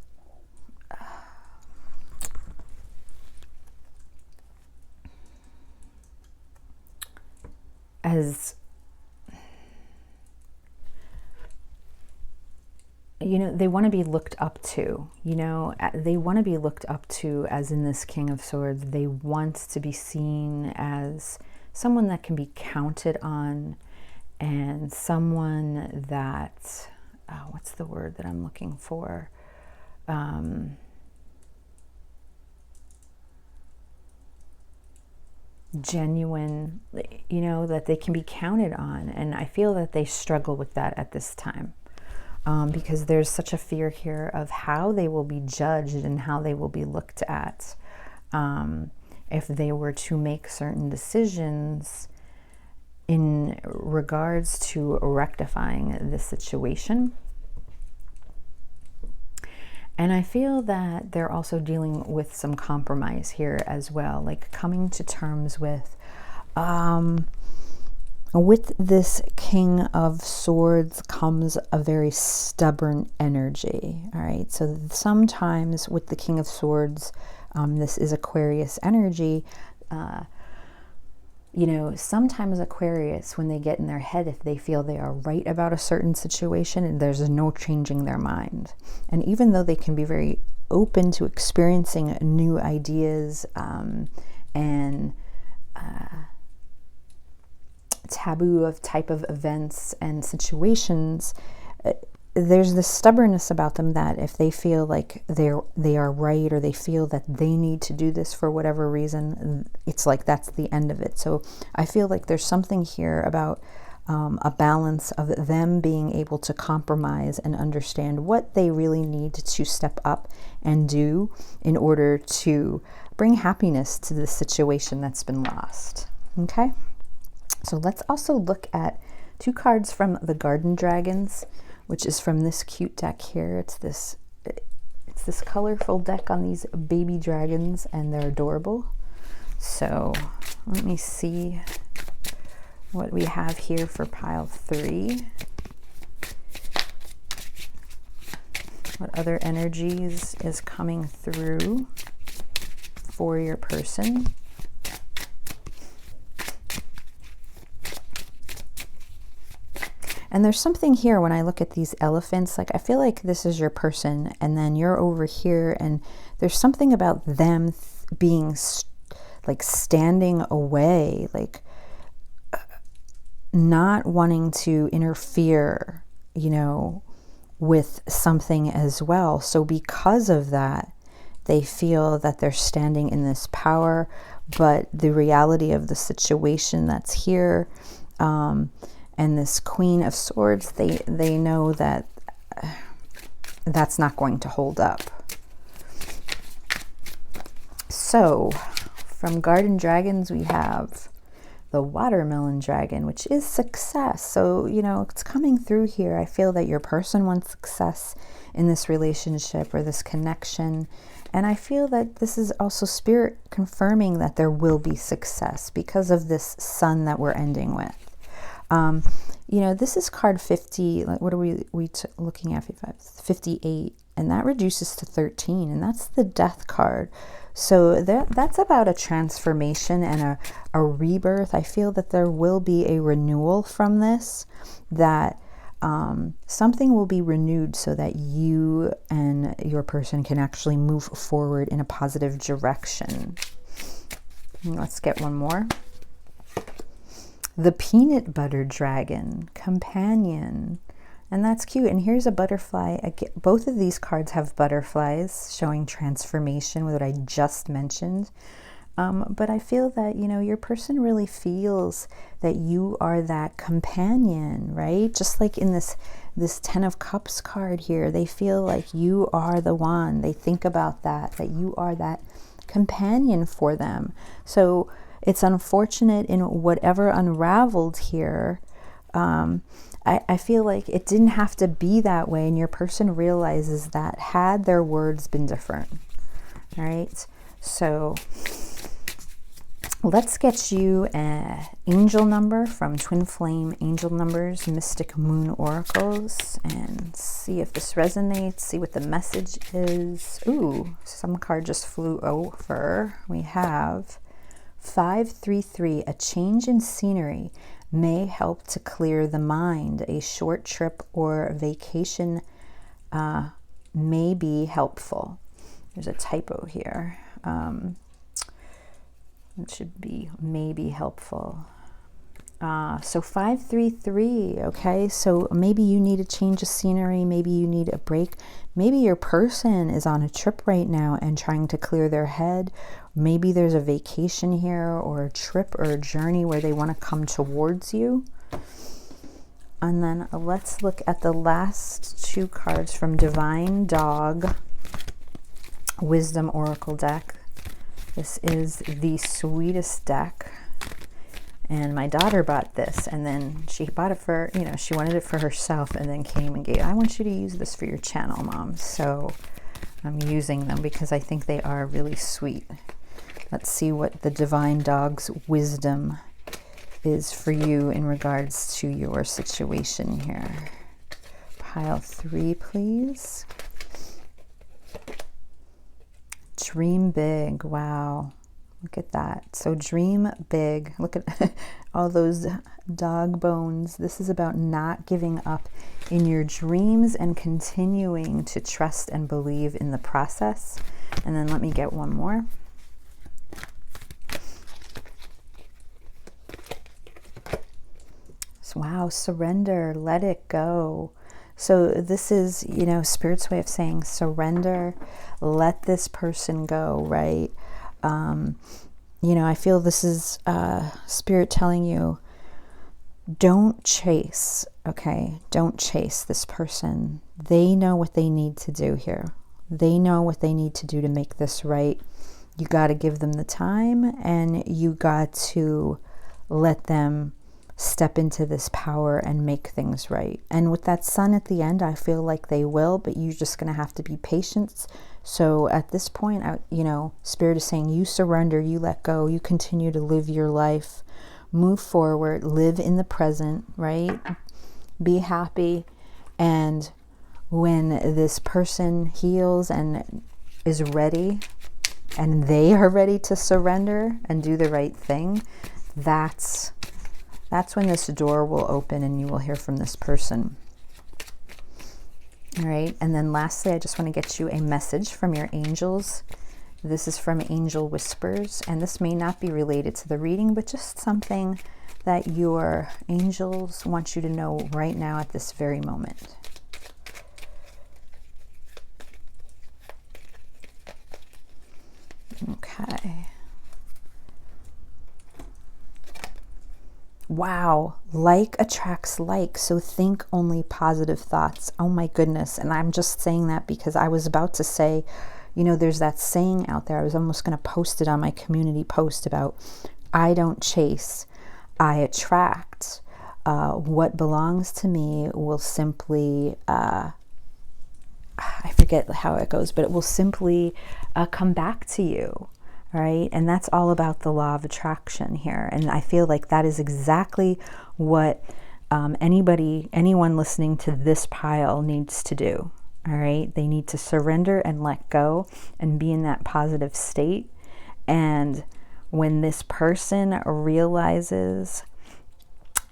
you know, they want to be looked up to, you know, they want to be looked up to, as in this King of Swords. They want to be seen as someone that can be counted on, and someone that, what's the word that I'm looking for? Genuine, you know, that they can be counted on. And I feel that they struggle with that at this time. Because there's such a fear here of how they will be judged and how they will be looked at if they were to make certain decisions in regards to rectifying the situation. And I feel that they're also dealing with some compromise here as well, like coming to terms with this King of Swords comes a very stubborn energy, all right? So sometimes with the King of Swords, this is Aquarius energy, you know, sometimes Aquarius, when they get in their head, if they feel they are right about a certain situation, and there's no changing their mind. And even though they can be very open to experiencing new ideas and taboo of type of events and situations, there's this stubbornness about them that if they feel like they are right, or they feel that they need to do this for whatever reason, it's like that's the end of it. So I feel like there's something here about a balance of them being able to compromise and understand what they really need to step up and do in order to bring happiness to the situation that's been lost. Okay, so let's also look at 2 cards from the Garden Dragons, which is from this cute deck here. It's this colorful deck on these baby dragons, and they're adorable. So let me see what we have here for pile 3. What other energies is coming through for your person? And there's something here when I look at these elephants, like I feel like this is your person and then you're over here and there's something about them being like standing away, like not wanting to interfere, you know, with something as well. So because of that, they feel that they're standing in this power, but the reality of the situation that's here, and this Queen of Swords, they know that that's not going to hold up. So from Garden Dragons, we have the Watermelon Dragon, which is success. So, you know, it's coming through here. I feel that your person wants success in this relationship or this connection. And I feel that this is also Spirit confirming that there will be success because of this Sun that we're ending with. You know, this is card 50. Like, what are we looking at? 58, and that reduces to 13, and that's the Death card. So that's about a transformation and a rebirth. I feel that there will be a renewal from this, that something will be renewed so that you and your person can actually move forward in a positive direction. Let's get one more. The Peanut Butter Dragon, Companion. And that's cute. And here's a butterfly. Both of these cards have butterflies showing transformation, what I just mentioned. But I feel that, you know, your person really feels that you are that companion, right? Just like in this 10 of Cups card here, they feel like you are the one. They think about that you are that companion for them. So it's unfortunate in whatever unraveled here. I feel like it didn't have to be that way, and your person realizes that had their words been different. All right, so let's get you an angel number from Twin Flame Angel Numbers, Mystic Moon Oracles, and see if this resonates, see what the message is. Ooh, some card just flew over. We have 533, a change in scenery may help to clear the mind. A short trip or vacation may be helpful. There's a typo here. It should be may be helpful. So 533, okay? So maybe you need a change of scenery. Maybe you need a break. Maybe your person is on a trip right now and trying to clear their head. Maybe there's a vacation here or a trip or a journey where they want to come towards you. And then let's look at the last 2 cards from Divine Dog Wisdom Oracle deck. This is the sweetest deck. And my daughter bought this, and then she bought it for, you know, she wanted it for herself, and then came and gave, I want you to use this for your channel, Mom. So I'm using them because I think they are really sweet. Let's see what the Divine Dog's wisdom is for you in regards to your situation here. Pile 3, please. Dream big. Wow. Look at that. So dream big. Look at all those dog bones. This is about not giving up in your dreams and continuing to trust and believe in the process. And then let me get one more. So, wow, surrender, let it go. So this is, you know, Spirit's way of saying surrender, let this person go, right? You know, I feel this is Spirit telling you, don't chase, okay? Don't chase this person. They know what they need to do here. They know what they need to do to make this right. You got to give them the time, and you got to let them step into this power and make things right. And with that Sun at the end, I feel like they will, but you're just going to have to be patient. So at this point, you know, Spirit is saying you surrender, you let go, you continue to live your life, move forward, live in the present, right? Be happy. And when this person heals and is ready, and they are ready to surrender and do the right thing, that's when this door will open and you will hear from this person. All right, and then lastly, I just want to get you a message from your angels. This is from Angel Whispers, and this may not be related to the reading, but just something that your angels want you to know right now at this very moment. Okay. Wow, like attracts like, so think only positive thoughts. Oh my goodness. And I'm just saying that because I was about to say, you know, there's that saying out there. I was almost going to post it on my community post about, I don't chase, I attract. What belongs to me will simply, I forget how it goes, but it will simply come back to you. Right? And that's all about the law of attraction here. And I feel like that is exactly what anyone listening to this pile needs to do. All right? They need to surrender and let go and be in that positive state. And when this person realizes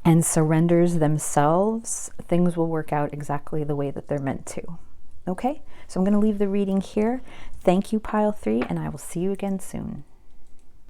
and surrenders themselves, things will work out exactly the way that they're meant to. Okay? So I'm going to leave the reading here. Thank you, Pile 3, and I will see you again soon.